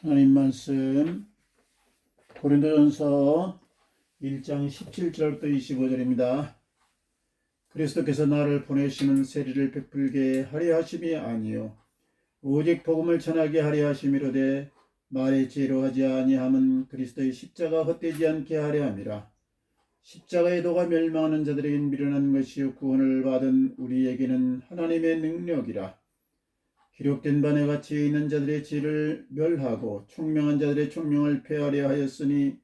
하나님 말씀 고린도전서 1장 17절부터 25절입니다. 그리스도께서 나를 보내시는 세리를 베풀게 하려 하심이 아니요 오직 복음을 전하게 하려 하심이로되 말의 지혜로 하지 아니함은 그리스도의 십자가 헛되지 않게 하려 함이라. 십자가의 도가 멸망하는 자들에겐 미련한 것이요 구원을 받은 우리에게는 하나님의 능력이라. 기록된 바 내가 지혜 있는 자들의 지혜를 멸하고 총명한 자들의 총명을 폐하려 하였으니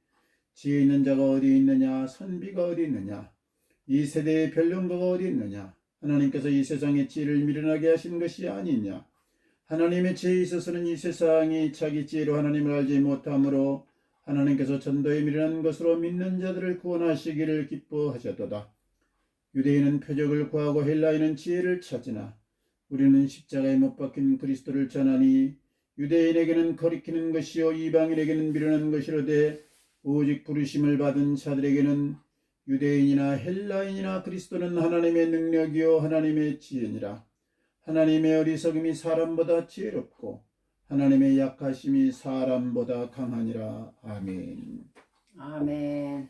지혜 있는 자가 어디 있느냐 선비가 어디 있느냐 이 세대의 변론가가 어디 있느냐. 하나님께서 이 세상의 지혜를 미련하게 하신 것이 아니냐. 하나님의 지혜에 있어서는 이 세상이 자기 지혜로 하나님을 알지 못하므로 하나님께서 전도에 미련한 것으로 믿는 자들을 구원하시기를 기뻐하셨도다. 유대인은 표적을 구하고 헬라인은 지혜를 찾으나 우리는 십자가에 못 박힌 그리스도를 전하니 유대인에게는 거리키는 것이요 이방인에게는 미련한 것이로되 오직 부르심을 받은 자들에게는 유대인이나 헬라인이나 그리스도는 하나님의 능력이요 하나님의 지혜니라. 하나님의 어리석음이 사람보다 지혜롭고 하나님의 약하심이 사람보다 강하니라. 아멘. 아멘.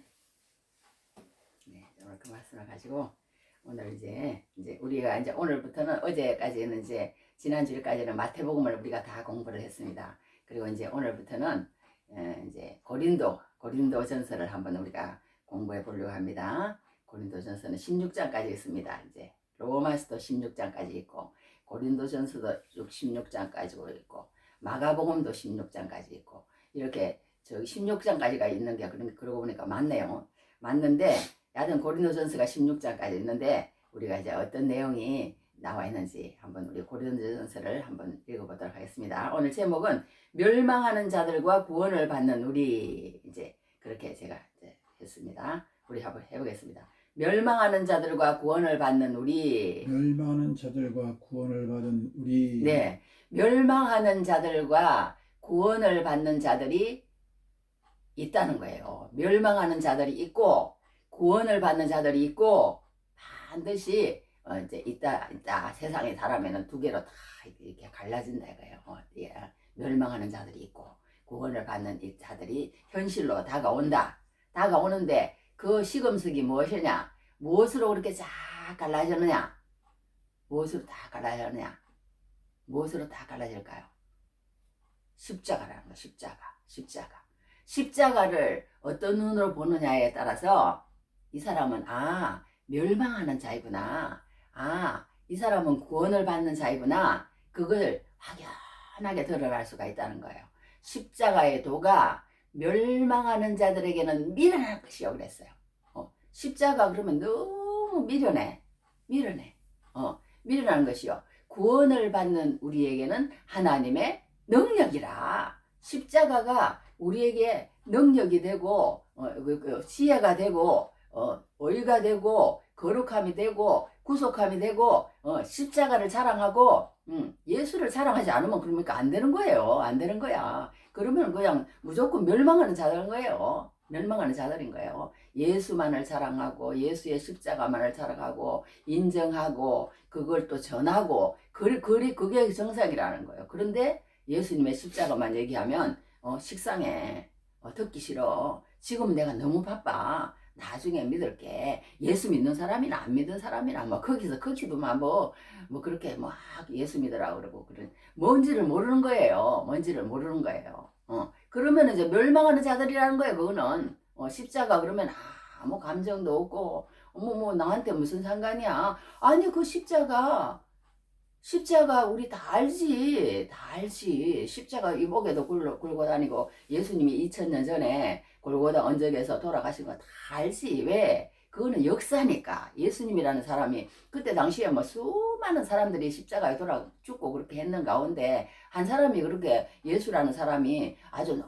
네, 오늘 그 말씀을 가지고 오늘 이제 우리가 이제 오늘부터는 어제까지는 이제 지난주일까지는 마태복음을 우리가 다 공부를 했습니다. 그리고 이제 오늘부터는 이제 고린도전서를 한번 우리가 공부해 보려고 합니다. 고린도전서는 16장까지 있습니다. 이제 로마서도 16장까지 있고 고린도전서도 16장까지 있고 마가복음도 16장까지 있고 이렇게 저기 16장까지가 있는 게 그러고 보니까 맞네요. 맞는데 여하튼 고린도전서가 16장까지 있는데 우리가 이제 어떤 내용이 나와 있는지 한번 우리 고린도전서를 한번 읽어보도록 하겠습니다. 오늘 제목은 멸망하는 자들과 구원을 받는 우리, 이제 그렇게 제가 이제 했습니다. 우리 한번 해보겠습니다. 멸망하는 자들과 구원을 받는 우리. 멸망하는 자들과 구원을 받은 우리. 네, 멸망하는 자들과 구원을 받는 자들이 있다는 거예요. 멸망하는 자들이 있고 구원을 받는 자들이 있고 반드시 이제 있다. 세상에 사람에는 두 개로 다 이렇게 갈라진다 이거예요. 예. 멸망하는 자들이 있고 구원을 받는 이 자들이 현실로 다가오는데 그 시금석이 무엇이냐? 무엇으로 그렇게 쫙 갈라졌느냐? 무엇으로 다 갈라졌느냐? 무엇으로 다 갈라질까요? 십자가라는 거. 십자가를 어떤 눈으로 보느냐에 따라서 이 사람은 멸망하는 자이구나, 이 사람은 구원을 받는 자이구나, 그걸 확연하게 드러날 수가 있다는 거예요. 십자가의 도가 멸망하는 자들에게는 미련한 것이요 그랬어요. 십자가 그러면 너무 미련해. 미련한 것이요 구원을 받는 우리에게는 하나님의 능력이라. 십자가가 우리에게 능력이 되고 지혜가 되고 의가 되고 거룩함이 되고 구속함이 되고 십자가를 자랑하고 예수를 자랑하지 않으면 그러니까 안 되는 거예요. 안 되는 거야. 그러면 그냥 무조건 멸망하는 자들인 거예요. 멸망하는 자들인 거예요. 예수만을 자랑하고 예수의 십자가만을 자랑하고 인정하고 그걸 또 전하고 그게 정상이라는 거예요. 그런데 예수님의 십자가만 얘기하면 식상해. 듣기 싫어. 지금 내가 너무 바빠. 나중에 믿을게. 예수 믿는 사람이나 안 믿는 사람이나 뭐 거기도 뭐 그렇게 막 예수 믿으라고 그러고 그런 뭔지를 모르는 거예요. 그러면 이제 멸망하는 자들이라는 거예요. 그거는 십자가 그러면 아무 감정도 없고 뭐 나한테 무슨 상관이야. 아니 그 십자가 우리 다 알지. 십자가 이 목에도 굴고 다니고 예수님이 2000년 전에 골고다 언덕에서 돌아가신 거 다 알지. 왜? 그거는 역사니까. 예수님이라는 사람이 그때 당시에 뭐 수많은 사람들이 십자가에 죽고 그렇게 했는 가운데 한 사람이 그렇게 예수라는 사람이 아주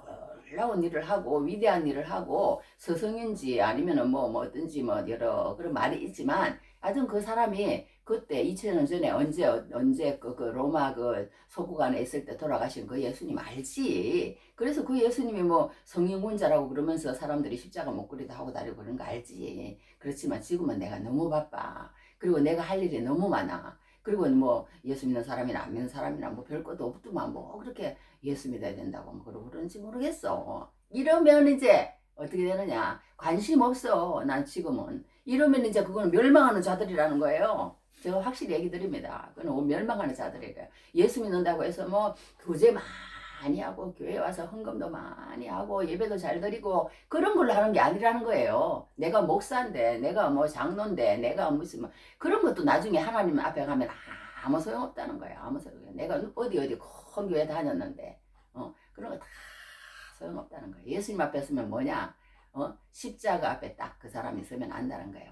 놀라운 일을 하고 위대한 일을 하고 서성인지 아니면은 뭐 어떤지 뭐 여러 그런 말이 있지만 하여튼 그 사람이 그때 2000년 전에 언제 그 로마 그 서구 안에 있을 때 돌아가신 그 예수님 알지. 그래서 그 예수님이 뭐 성인군자라고 그러면서 사람들이 십자가 목걸이도 하고 다니고 그런 거 알지. 그렇지만 지금은 내가 너무 바빠. 그리고 내가 할 일이 너무 많아. 그리고 뭐 예수 믿는 사람이나 안 믿는 사람이나 뭐 별 것도 없더만 뭐 그렇게 예수 믿어야 된다고 뭐 그러고 그런지 모르겠어. 이러면 이제 어떻게 되느냐? 관심 없어. 난 지금은. 이러면 이제 그거는 멸망하는 자들이라는 거예요. 제가 확실히 얘기 드립니다. 그건 멸망하는 자들이에요. 예수 믿는다고 해서 뭐 교제 많이 하고 교회 와서 헌금도 많이 하고 예배도 잘 드리고 그런 걸로 하는 게 아니라는 거예요. 내가 목사인데 내가 뭐 장로인데 내가 무슨 뭐 그런 것도 나중에 하나님 앞에 가면 아무 소용없다는 거예요. 아무 소용. 내가 어디 큰 교회 다녔는데 그런 거 다 소용없다는 거예요. 예수님 앞에 서면 뭐냐? 십자가 앞에 딱 그 사람이 서면 안다는 거예요.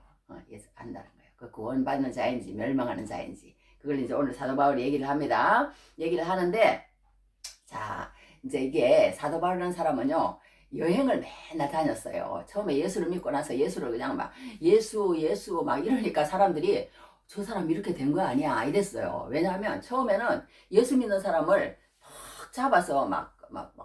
예수 안다는 거예요. 그 구원받는 자인지 멸망하는 자인지 그걸 이제 오늘 사도 바울이 얘기를 합니다. 얘기를 하는데 자 이제 이게 사도 바울이라는 사람은요 여행을 맨날 다녔어요. 처음에 예수를 믿고 나서 예수를 그냥 막 예수 막 이러니까 사람들이 저 사람 이렇게 된 거 아니야 이랬어요. 왜냐하면 처음에는 예수 믿는 사람을 막 잡아서 막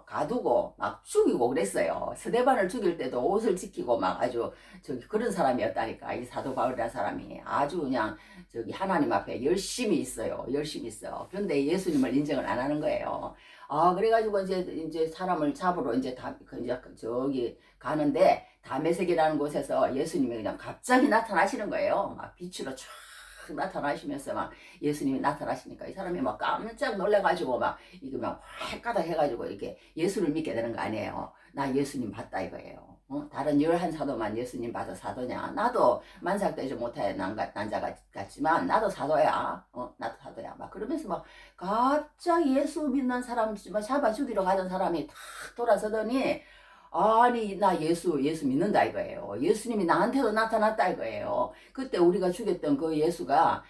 가두고 막 죽이고 그랬어요. 스데반을 죽일 때도 옷을 지키고 막 아주 저기 그런 사람이었다니까. 이 사도 바울이라는 사람이 아주 그냥 저기 하나님 앞에 열심히 있어요. 열심히 있어. 그런데 예수님을 인정을 안 하는 거예요. 아 그래가지고 이제 사람을 잡으러 이제 이제 저기 가는데 다메섹이라는 곳에서 예수님이 그냥 갑자기 나타나시는 거예요. 막 빛으로 쫙 나타나시면서 막 예수님이 나타나시니까 이 사람이 막 깜짝 놀래가지고 막 이거 막 헷가닥 해가지고 이렇게 예수를 믿게 되는 거 아니에요. 나 예수님 봤다 이거예요. 다른 11사도만 예수님 봐서 사도냐? 나도 만삭되지 못해 난자 같지만 나도 사도야. 나도 사도야. 막 그러면서 막 갑자기 예수 믿는 사람 잡아 죽이러 가던 사람이 탁 돌아서더니 아니 나 예수 믿는다 이거예요. 예수님이 나한테도 나타났다 이거예요. 그때 우리가 죽였던 그 예수가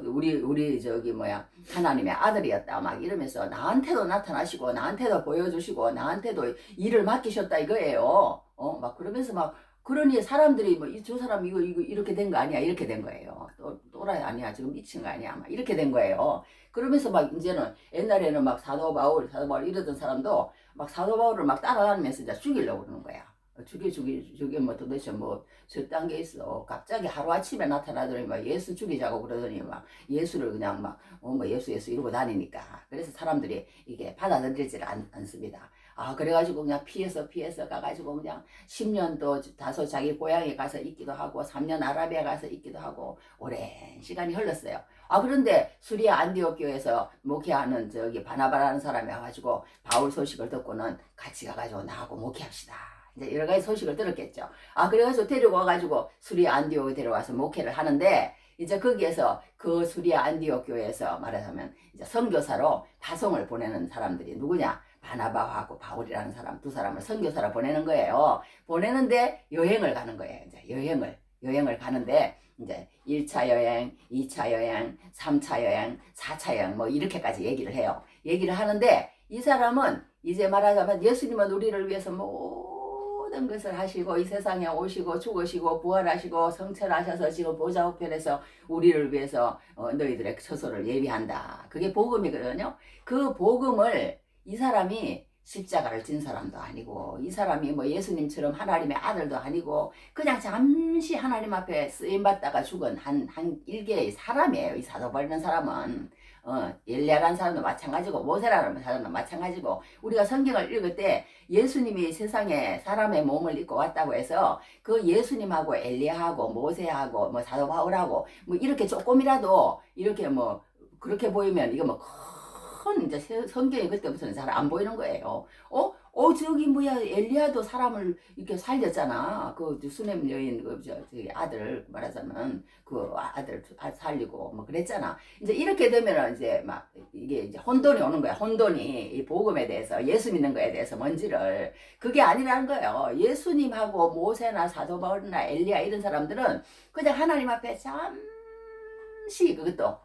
우리 저기 뭐야 하나님의 아들이었다 막 이러면서 나한테도 나타나시고 나한테도 보여주시고 나한테도 일을 맡기셨다 이거예요. 막 그러면서 막 그러니 사람들이 뭐 저 사람 이거 이렇게 된 거 아니야 이렇게 된 거예요. 또라이 아니야 지금 미친 거 아니야 막 이렇게 된 거예요. 그러면서 막 이제는 옛날에는 막 사도 바울 이러던 사람도 막 사도 바울을 막 따라다니면서 이제 죽이려고 그러는 거야. 죽이 뭐 도대체 뭐 저딴 게 있어. 갑자기 하루아침에 나타나더니 막 예수 죽이자고 그러더니 막 예수를 그냥 막 뭐 예수 이러고 다니니까. 그래서 사람들이 이게 받아들이지를 않습니다. 아 그래가지고 그냥 피해서 가가지고 그냥 10년 또 다소 자기 고향에 가서 있기도 하고 3년 아라비아 가서 있기도 하고 오랜 시간이 흘렀어요. 아 그런데 수리아 안디옥 교회에서 목회하는 저기 바나바라는 사람이 와가지고 바울 소식을 듣고는 같이 가가지고 나하고 목회합시다. 이제 여러 가지 소식을 들었겠죠. 아 그래가지고 데리고 와가지고 수리아 안디옥에 데려와서 목회를 하는데 이제 거기에서 그 수리아 안디옥 교회에서 말하자면 이제 선교사로 파송을 보내는 사람들이 누구냐? 바나바하고 바울이라는 사람 두 사람을 선교사로 보내는 거예요. 보내는데 여행을 가는 거예요. 이제 여행을 가는데 이제 1차 여행, 2차 여행, 3차 여행, 4차 여행 뭐 이렇게까지 얘기를 해요. 얘기를 하는데 이 사람은 이제 말하자면 예수님은 우리를 위해서 모든 것을 하시고 이 세상에 오시고 죽으시고 부활하시고 성천하셔서 지금 보좌 우편에서 우리를 위해서 너희들의 처소를 예비한다. 그게 복음이거든요. 그 복음을 이 사람이 십자가를 진 사람도 아니고 이 사람이 뭐 예수님처럼 하나님의 아들도 아니고 그냥 잠시 하나님 앞에 쓰임받다가 죽은 한 일개의 사람이에요. 이 사도 바울이라는 사람은 엘리야라는 사람도 마찬가지고 모세라는 사람도 마찬가지고 우리가 성경을 읽을 때 예수님이 세상에 사람의 몸을 입고 왔다고 해서 그 예수님하고 엘리야하고 모세하고 뭐 사도 바울하고 뭐 이렇게 조금이라도 이렇게 뭐 그렇게 보이면 이거 뭐 큰 이제 성경이 그때부터는 잘 안 보이는 거예요. 저기 뭐야 엘리야도 사람을 이렇게 살렸잖아. 그 수넴 여인 저기 아들 말하자면 그 아들 살리고 뭐 그랬잖아. 이제 이렇게 되면은 이제 막 이게 이제 혼돈이 오는 거야. 혼돈이 이 복음에 대해서 예수 믿는 거에 대해서 뭔지를 그게 아니라는 거예요. 예수님하고 모세나 사도 바울이나 엘리야 이런 사람들은 그냥 하나님 앞에 잠시 그것도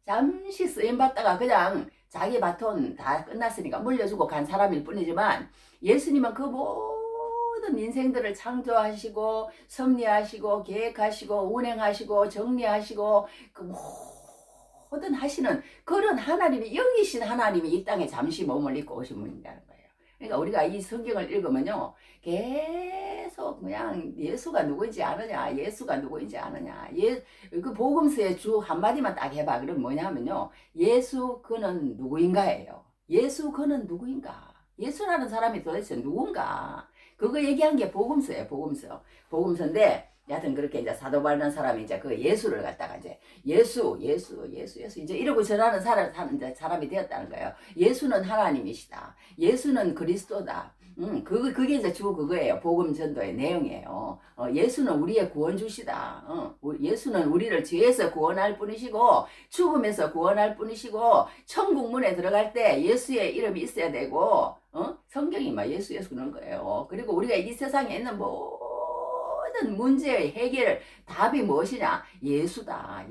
잠시 쓰임 받다가 그냥 자기 바톤 다 끝났으니까 물려주고 간 사람일 뿐이지만 예수님은 그 모든 인생들을 창조하시고 섭리하시고 계획하시고 운행하시고 정리하시고 그 모든 하시는 그런 하나님이 영이신 하나님이 이 땅에 잠시 몸을 입고 오신 분이라는 거예요. 그러니까 우리가 이 성경을 읽으면요, 계속 그냥 예수가 누구인지 아느냐, 예수가 누구인지 아느냐, 그 복음서의 주 한마디만 딱 해봐. 그럼 뭐냐면요, 예수 그는 누구인가예요. 예수 그는 누구인가? 예수라는 사람이 도대체 누군가? 그거 얘기한 게 복음서예요, 복음서. 복음서인데, 여하튼 그렇게 이제 사도 바울이라는 사람이 이제 그 예수를 갖다가 이제 예수 이제 이러고 전하는 사람이 되었다는 거예요. 예수는 하나님이시다. 예수는 그리스도다. 그게 이제 그거예요. 복음 전도의 내용이에요. 예수는 우리의 구원주시다. 예수는 우리를 죄에서 구원할 분이시고, 죽음에서 구원할 분이시고, 천국 문에 들어갈 때 예수의 이름이 있어야 되고, 성경이 막 예수 그런 거예요. 그리고 우리가 이 세상에 있는 모든 문제의 해결 답이 무엇이냐? 예수다.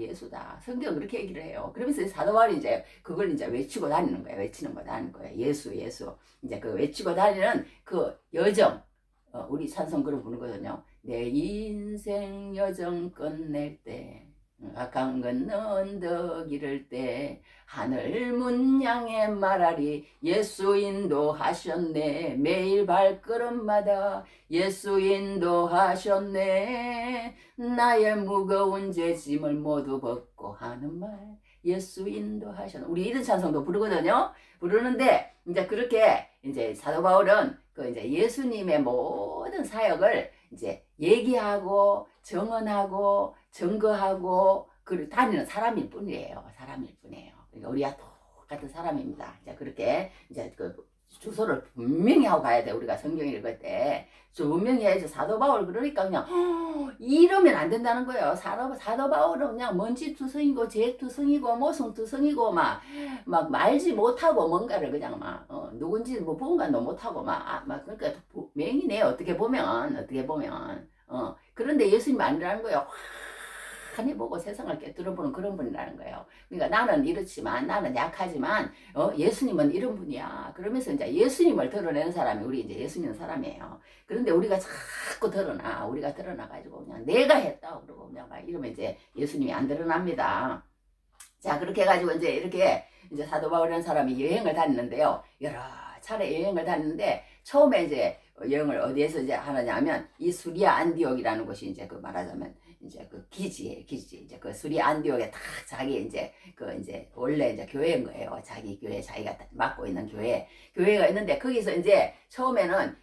성경 그렇게 얘기를 해요. 그러면서 사도 바울이 이제 그걸 이제 외치고 다니는 거예요. 예수. 이제 그 외치고 다니는 그 여정, 우리 찬송 그런 부르거든요. 내 인생 여정 끝낼 때, 강 건너 언덕 이를 때, 하늘 문 향해 말하리 예수 인도하셨네. 매일 발걸음마다 예수 인도하셨네. 나의 무거운 죄짐을 모두 벗고 하는 말 예수 인도하셨네. 우리 이런 찬송도 부르거든요. 부르는데 이제 그렇게 이제 사도 바울은 그 이제 예수님의 모든 사역을 이제 얘기하고 정언하고 증거하고 그 다니는 사람일 뿐이에요. 그러니까 우리가 똑같은 사람입니다. 이제 그렇게 이제 그 주소를 분명히 하고 가야 돼. 우리가 성경 읽을 때 분명히 해야지. 사도 바울 그러니까 그냥 이러면 안 된다는 거예요. 사도 바울은 그냥 먼지투성이고 재투성이고 모성투성이고 막 말지 못하고 뭔가를 그냥 막 누군지 뭐 본관도 못하고 막 그러니까 맹이네. 어떻게 보면 그런데 예수님 아니라는 거예요. 환히 보고 세상을 깨뜨려보는 그런 분이라는 거예요. 그러니까 나는 이렇지만, 나는 약하지만, 예수님은 이런 분이야. 그러면서 이제 예수님을 드러내는 사람이 우리 이제 예수 믿는 사람이에요. 그런데 우리가 자꾸 우리가 드러나가지고 그냥 내가 했다. 그러고 그냥 막 이러면 이제 예수님이 안 드러납니다. 자, 그렇게 해가지고 이제 이렇게 이제 사도 바울이라는 사람이 여행을 다니는데요. 여러 차례 여행을 다니는데, 처음에 이제 여행을 어디에서 이제 하느냐 하면, 이 수리아 안디옥이라는 곳이 이제 그 말하자면, 이제 그 기지예요. 이제 그 수리아 안디옥에 딱 자기 이제 원래 이제 교회인 거예요. 자기 교회, 자기가 맡고 있는 교회가 있는데, 거기서 이제 처음에는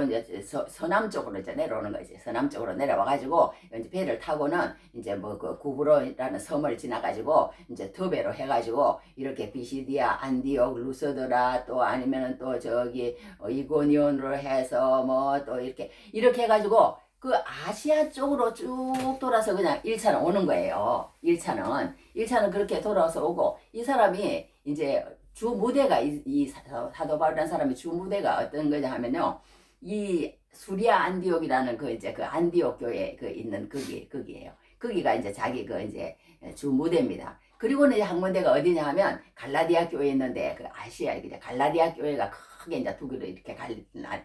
이제 서남 쪽으로 이제 내려오는 거지. 서남 쪽으로 내려와가지고 이제 배를 타고는 이제 뭐 그 구브로라는 섬을 지나가지고 이제 더베로 해가지고 이렇게 비시디아, 안디옥, 루스드라 또 아니면은 또 저기 이고니온으로 해서 뭐 또 이렇게 해가지고 그 아시아 쪽으로 쭉 돌아서 그냥 1차는 오는 거예요. 1차는 그렇게 돌아서 오고, 이 사람이 이제 주 무대가 이 사도 바울이라는 사람이 주 무대가 어떤 거냐 하면요. 이 수리아 안디옥이라는 그 이제 그 안디옥 교회 그 있는 거기예요. 거기가 이제 자기 그 이제 주 무대입니다. 그리고는 이제 한 군데가 어디냐 하면 갈라디아 교회 있는데, 그 아시아 이제 갈라디아 교회가 크게 이제 두 개로 이렇게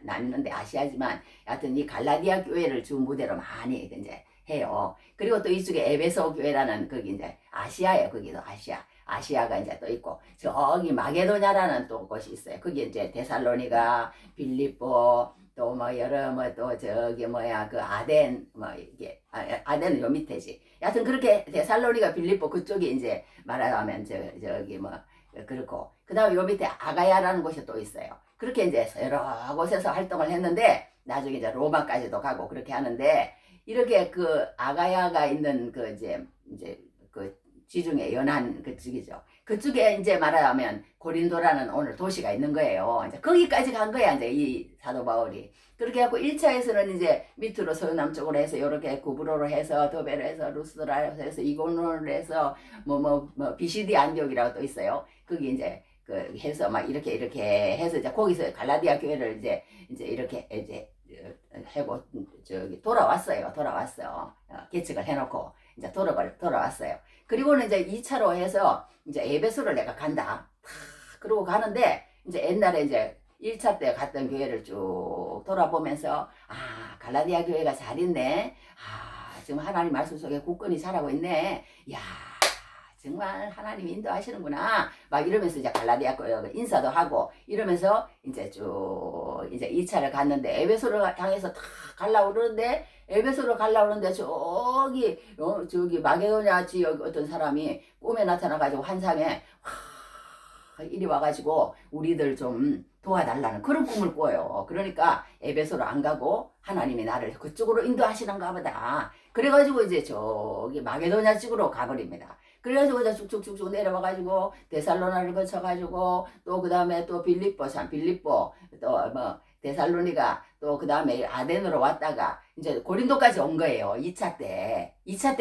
나뉘는데 아시아지만, 하여튼 이 갈라디아 교회를 주 무대로 많이 이제 해요. 그리고 또 이쪽에 에베소 교회라는 거기 이제 아시아예요. 거기도 아시아가 이제 또 있고, 저기 마게도냐라는 또 곳이 있어요. 거기 이제 데살로니가, 빌립보, 또 뭐 여러 뭐 또 저기 뭐야 그 아덴 뭐 이게 아덴은 요 밑에지. 여하튼 그렇게 데살로니가, 빌립보 그쪽이 이제 말하자면 저기 뭐 그렇고, 그 다음에 요 밑에 아가야라는 곳이 또 있어요. 그렇게 이제 여러 곳에서 활동을 했는데, 나중에 이제 로마까지도 가고 그렇게 하는데, 이렇게 그 아가야가 있는 그 이제 그 지중해 연안 그쪽이죠. 그쪽에 이제 말하자면 고린도라는 오늘 도시가 있는 거예요. 이제 거기까지 간 거야, 이제 이 사도 바울이. 그렇게 하고 1차에서는 이제 밑으로 서남쪽으로 해서 이렇게 구브로로 해서 더베로 해서 루스드라로 해서 이고노로 해서 뭐 비시디 안디옥이라고 또 있어요. 거기 이제 그 해서 막 이렇게 해서 이제 거기서 갈라디아 교회를 이제 이렇게 하고 저기 돌아왔어요. 개척을 해놓고 이제 돌아왔어요. 그리고는 이제 2차로 해서 이제 에베소를 내가 간다. 그러고 가는데, 이제 옛날에 이제 1차 때 갔던 교회를 쭉 돌아보면서, 갈라디아 교회가 잘 있네. 지금 하나님 말씀 속에 굳건히 잘하고 있네. 야, 정말 하나님이 인도하시는구나 막 이러면서 이제 갈라디아 인사도 하고 이러면서 이제 쭉 이제 2차를 갔는데 에베소를 향해서 다 갈라오르는데 에베소로 갈라오는데 저기 마게도냐 지역 어떤 사람이 꿈에 나타나가지고 환상에 이리 와가지고 우리들 좀 도와달라는 그런 꿈을 꿔요. 그러니까 에베소로 안 가고 하나님이 나를 그쪽으로 인도하시는가 보다. 그래가지고 이제 저기 마게도냐 쪽으로 가버립니다. 그래가지고 이제 쭉쭉쭉쭉 내려와가지고 데살로나를 거쳐가지고 또 그 다음에 또 빌립보 또 뭐 데살로니가 또 그 다음에 아덴으로 왔다가 이제 고린도까지 온 거예요. 2차 때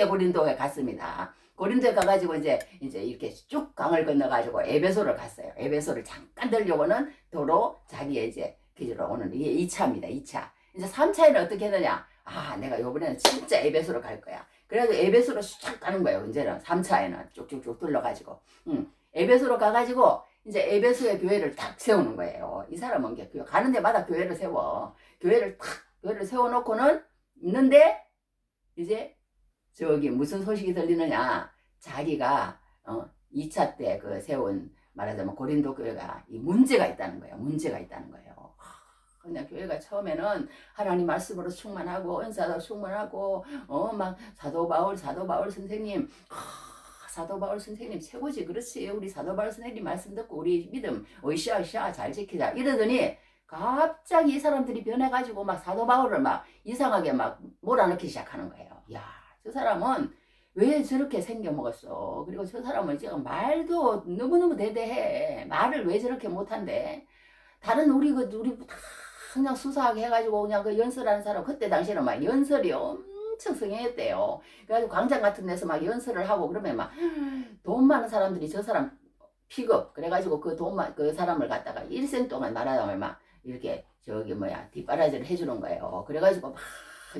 고린도에 갔습니다. 고린도에 가가지고 이제 이렇게 쭉 강을 건너가지고 에베소를 갔어요. 에베소를 잠깐 들려고는 도로 자기의 이제 기지로 오는 이게 2차입니다. 2차. 이제 3차에는 어떻게 했느냐? 아, 내가 요번에는 진짜 에베소로 갈 거야. 그래서 에베소로 쫙 가는 거예요. 이제는 3차에는 쭉쭉쭉 둘러가지고. 에베소로 가가지고 이제 에베소의 교회를 탁 세우는 거예요. 이 사람은 가는 데마다 교회를 세워. 교회를 세워놓고는 있는데 이제 저기 무슨 소식이 들리느냐? 자기가 2차 때 그 세운 말하자면 고린도 교회가 이 문제가 있다는 거예요. 그냥 교회가 처음에는 하나님 말씀으로 충만하고 은사도 충만하고 막 사도 바울 선생님 사도 바울 선생님 최고지. 그렇지. 우리 사도 바울 선생님 말씀 듣고 우리 믿음 으쌰으쌰 잘 지키자 이러더니 갑자기 이 사람들이 변해가지고 막 사도 바울을 막 이상하게 막 몰아넣기 시작하는 거예요. 야, 저 사람은 왜 저렇게 생겨먹었어? 그리고 저 사람은 지금 말도 너무너무 대대해. 말을 왜 저렇게 못한대? 다른 우리 다 그냥 수사하게 해가지고 그냥 그 연설하는 사람 그때 당시에는 막 연설이 엄청 성행했대요. 그래가지고 광장 같은 데서 막 연설을 하고 그러면 막 돈 많은 사람들이 저 사람 픽업 그래가지고 그 사람을 갖다가 일생 동안 말하자면 막 이렇게 뒷바라지를 해주는 거예요. 그래가지고 막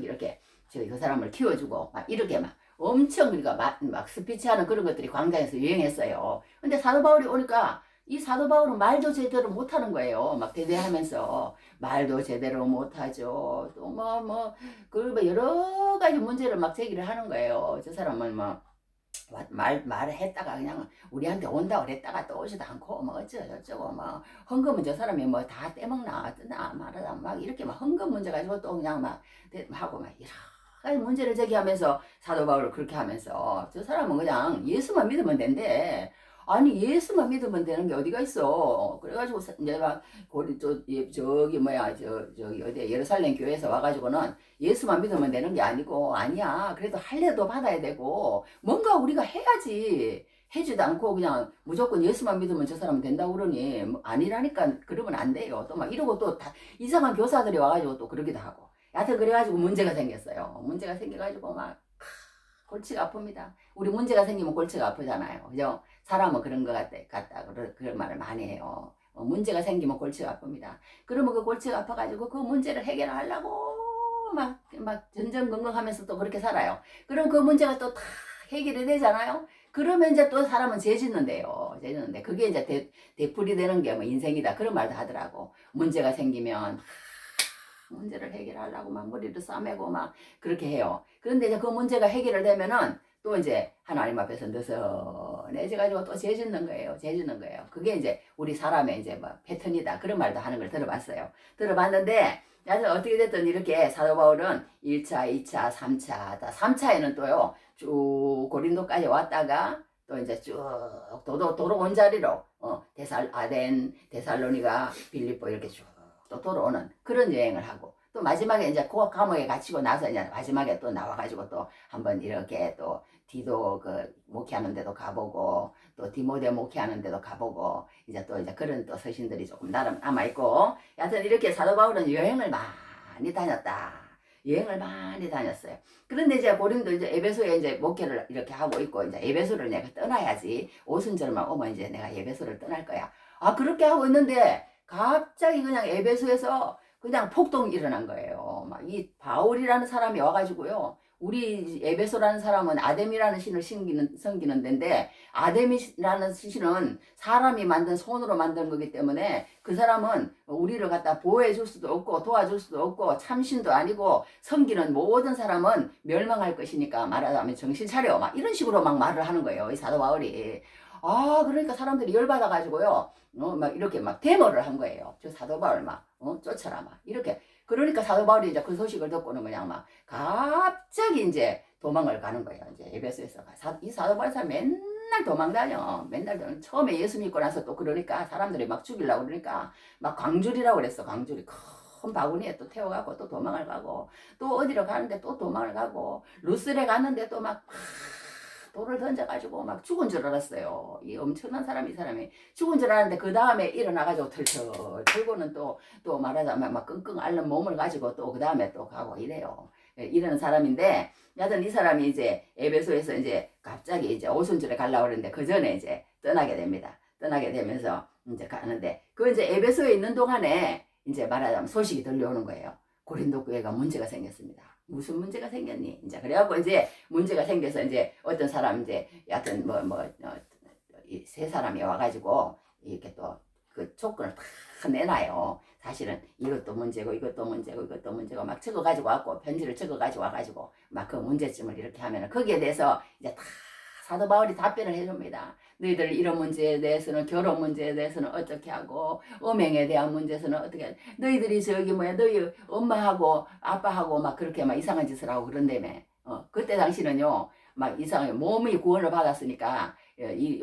이렇게 그 사람을 키워주고 막 이렇게 막 엄청 그러니까 막 스피치하는 그런 것들이 광장에서 유행했어요. 근데 사도 바울이 오니까 이 사도 바울은 말도 제대로 못하는 거예요. 막 대대하면서 말도 제대로 못하죠. 또 그 여러 가지 문제를 막 제기를 하는 거예요. 저 사람은 말을 했다가 그냥 우리한테 온다 그랬다가 또 오지도 않고 뭐 어쩌고 뭐 헌금은 저 사람이 뭐 다 떼먹나 뜨나 말하다 막 이렇게 막 헌금 문제 가지고 또 그냥 막 하고 막 여러 가지 문제를 제기하면서 사도 바울을 그렇게 하면서 저 사람은 그냥 예수만 믿으면 된대. 아니 예수만 믿으면 되는 게 어디가 있어. 그래가지고 이제 막 저기 어디 예루살렘 교회에서 와가지고는 예수만 믿으면 되는 게 아니고 아니야. 그래도 할례도 받아야 되고 뭔가 우리가 해야지. 해지도 않고 그냥 무조건 예수만 믿으면 저 사람은 된다고 그러니 아니라니까 그러면 안 돼요. 또 막 이러고 또 다 이상한 교사들이 와가지고 또 그러기도 하고. 여하튼 그래가지고 문제가 생겼어요. 문제가 생겨가지고 막 골치가 아픕니다. 우리 문제가 생기면 골치가 아프잖아요. 그죠? 사람은 그런 것 같다. 그런 말을 많이 해요. 문제가 생기면 골치가 아픕니다. 그러면 그 골치가 아파가지고 그 문제를 해결하려고 막 전전긍긍하면서 또 그렇게 살아요. 그럼 그 문제가 또 다 해결이 되잖아요. 그러면 이제 또 사람은 죄짓는데요. 죄짓는데 그게 이제 되풀이 되는 게 뭐 인생이다. 그런 말도 하더라고. 문제가 생기면 문제를 해결하려고 막 머리를 싸매고 막 그렇게 해요. 그런데 이제 그 문제가 해결을 되면은 또 이제 하나님 앞에서 느슨해져가지고 또 죄짓는 거예요. 그게 이제 우리 사람의 이제 뭐 패턴이다. 그런 말도 하는 걸 들어봤어요. 들어봤는데 어떻게 됐든 이렇게 사도 바울은 1차, 2차, 3차, 3차에는 또요 쭉 고린도까지 왔다가 또 이제 쭉 도로 온 자리로 아덴, 데살로니가, 빌립보 이렇게 쭉 또 돌아오는 그런 여행을 하고 또 마지막에 이제 그 감옥에 갇히고 나서 이제 마지막에 또 나와가지고 또 한번 이렇게 또 디도 목회하는 데도 가보고 또 디모데 목회하는 데도 가보고 이제 그런 또 서신들이 조금 나름 남아있고 여하튼 이렇게 사도 바울은 여행을 많이 다녔어요. 그런데 이제 고린도 이제 에베소에 이제 목회를 이렇게 하고 있고 이제 에베소를 내가 떠나야지 오순절만 오면 이제 내가 에베소를 떠날 거야. 아 그렇게 하고 있는데 갑자기 그냥 에베소에서 그냥 폭동이 일어난 거예요. 막 이 바울이라는 사람이 와가지고요. 우리 에베소라는 사람은 아뎀이라는 신을 섬기는 데인데 아뎀이라는 신은 사람이 만든 손으로 만든 거기 때문에 그 사람은 우리를 갖다 보호해 줄 수도 없고 도와줄 수도 없고 참신도 아니고 섬기는 모든 사람은 멸망할 것이니까 말하자면 정신 차려 막 이런 식으로 막 말을 하는 거예요. 이 사도 바울이. 아 그러니까 사람들이 열받아 가지고요. 막 이렇게 막 데모를 한 거예요. 저 사도 바울 막 쫓아라 막 이렇게. 그러니까 사도 바울이 이제 그 소식을 듣고는 그냥 막 갑자기 이제 도망을 가는 거예요. 이제 에베소에서 이 사도 바울 사람 맨날 도망 다녀. 맨날 처음에 예수 믿고 나서 또 그러니까 사람들이 막 죽이려고 그러니까 막 광줄이라고 그랬어. 광줄이 큰 바구니에 또 태워가고 또 도망을 가고 또 어디로 가는데 또 도망을 가고 루스레 갔는데 또 막 돌을 던져가지고 막 죽은 줄 알았어요. 이 엄청난 이 사람이 죽은 줄 알았는데 그 다음에 일어나가지고 털털 털고는 또 말하자면 막 끙끙 앓는 몸을 가지고 또 그 다음에 또 가고 이래요. 이런 사람인데 여하튼 이 사람이 이제 에베소에서 이제 갑자기 이제 오순절에 가려고 그러는데 그 전에 이제 떠나게 됩니다. 떠나게 되면서 이제 가는데 그 이제 에베소에 있는 동안에 이제 말하자면 소식이 들려오는 거예요. 고린도 교회가 문제가 생겼습니다. 무슨 문제가 생겼니? 이제 그래갖고 이제 문제가 생겨서 이제 어떤 사람 이제 여하튼 세 사람이 와가지고 이렇게 또 그 조건을 다 내놔요. 사실은 이것도 문제고 이것도 문제고 이것도 문제고 막 적어가지고 왔고 편지를 적어가지고 와가지고 막 그 문제점을 이렇게 하면은 거기에 대해서 이제 다 사도 바울이 답변을 해줍니다. 너희들 이런 문제에 대해서는 결혼 문제에 대해서는 어떻게 하고 음행에 대한 문제에서는 어떻게 너희들이 저기 뭐야 너희 엄마하고 아빠하고 막 그렇게 막 이상한 짓을 하고 그런다며. 그때 당시는요 막 이상하게 몸이 구원을 받았으니까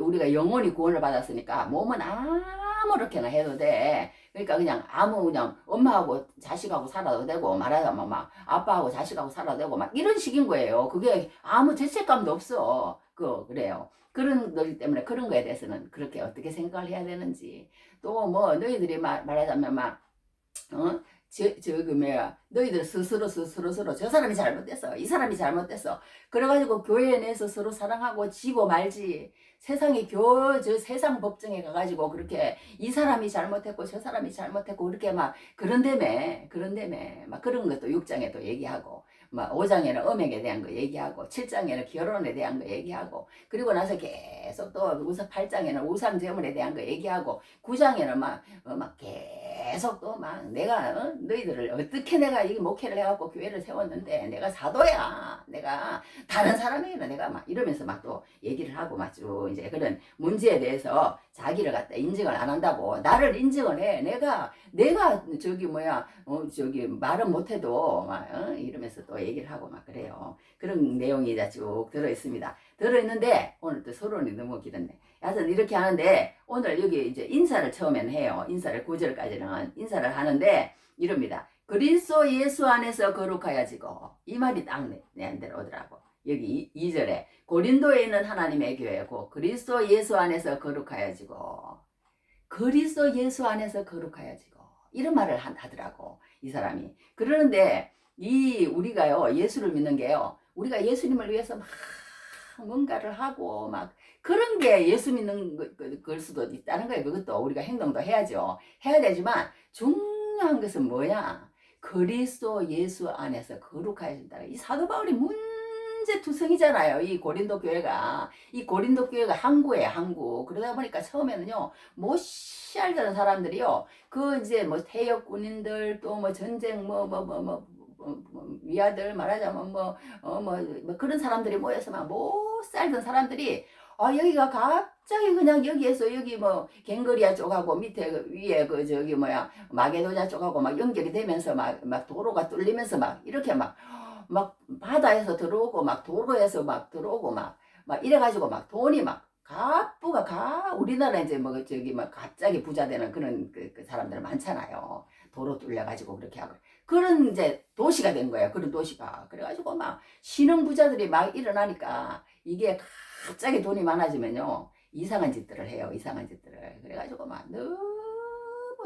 우리가 영혼이 구원을 받았으니까 몸은 아무렇게나 해도 돼. 그러니까 그냥 그냥 엄마하고 자식하고 살아도 되고 말하자면 막 아빠하고 자식하고 살아도 되고 막 이런 식인 거예요. 그게 아무 죄책감도 없어. 그래요. 그런 거기 때문에 그런 거에 대해서는 그렇게 어떻게 생각을 해야 되는지 또 뭐 너희들이 말하자면 막 저기 뭐야 너희들 스스로 저 사람이 잘못됐어 이 사람이 잘못됐어 그래가지고 교회 내에서 서로 사랑하고 지고 말지 세상에 저 세상 법정에 가가지고 그렇게 이 사람이 잘못했고 저 사람이 잘못했고 그렇게 막 그런다며 막 그런 것도 6장에도 얘기하고 막 5장에는 음행에 대한 거 얘기하고 7장에는 결혼에 대한 거 얘기하고 그리고 나서 계속 또 8장에는 우상제물에 대한 거 얘기하고 9장에는 막 계속 또 막 내가 너희들을 어떻게 내가 이 목회를 해갖고 교회를 세웠는데 내가 사도야 내가 다른 사람이나 내가 막 이러면서 막 또 얘기를 하고 막 쭉 이제 그런 문제에 대해서 자기를 갖다 인정을 안 한다고 나를 인정을 해 내가 저기 뭐야 저기 말은 못해도 막 이러면서 또 얘기를 하고 막 그래요. 그런 내용이 쭉 들어있습니다. 들어있는데 오늘 또 서론이 너무 길었네. 하여튼 이렇게 하는데 오늘 여기 이제 인사를 처음에는 해요. 인사를 9절까지는 인사를 하는데 이럽니다. 그리스도 예수 안에서 거룩하여지고 이 말이 딱 내한테 오더라고. 여기 2절에 고린도에 있는 하나님의 교회고 그리스도 예수 안에서 거룩하여지고 그리스도 예수 안에서 거룩하여지고 이런 말을 하더라고 이 사람이. 그러는데 우리가요 예수를 믿는 게요 우리가 예수님을 위해서 막 뭔가를 하고 막 그런 게 예수 믿는 걸 수도 있다는 거예요. 그것도 우리가 행동도 해야죠. 해야 되지만 중요한 것은 뭐야? 그리스도 예수 안에서 거룩하여진다. 이 사도 바울이 문제투성이잖아요. 이 고린도 교회가 항구예요. 항구. 그러다 보니까 처음에는요 못 살던 사람들이요 그 이제 뭐 태역 군인들 또 뭐 전쟁 위아들 말하자면 그런 사람들이 모여서 막 못 살던 사람들이 여기가 갑자기 그냥 여기에서 여기 뭐 갱거리아 쪽하고 밑에 위에 저기 마게도냐 쪽하고 막 연결이 되면서 막 도로가 뚫리면서 막 이렇게 막 바다에서 들어오고 막 도로에서 막 들어오고 막 이래가지고 막 돈이 막 우리나라 이제 저기 갑자기 부자 되는 그런 그 사람들 많잖아요. 도로 뚫려가지고 그렇게 하고. 그런 이제 도시가 된 거예요. 그런 도시가. 그래가지고 막 신흥 부자들이 막 일어나니까 이게 갑자기 돈이 많아지면요. 이상한 짓들을 해요. 이상한 짓들을. 그래가지고 막 너무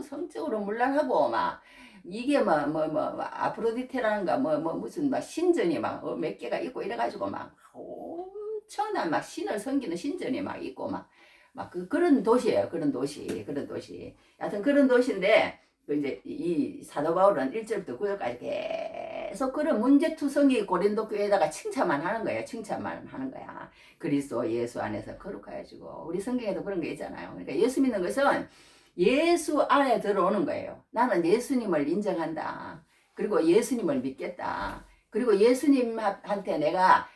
성적으로 문란하고 막 이게 아프로디테라는가 무슨 신전이 몇 개가 있고 이래가지고 막 엄청난 신을 섬기는 신전이 막 있고 그런 도시예요. 그런 도시. 하여튼 그런 도시인데 그 이제 이 사도 바울은 1절부터 9절까지 계속 그런 문제투성이 고린도 교회에다가 칭찬만 하는 거예요. 칭찬만 하는 거야. 그리스도 예수 안에서 거룩하여지고 우리 성경에도 그런 게 있잖아요. 그러니까 예수 믿는 것은 예수 안에 들어오는 거예요. 나는 예수님을 인정한다. 그리고 예수님을 믿겠다. 그리고 예수님한테 내가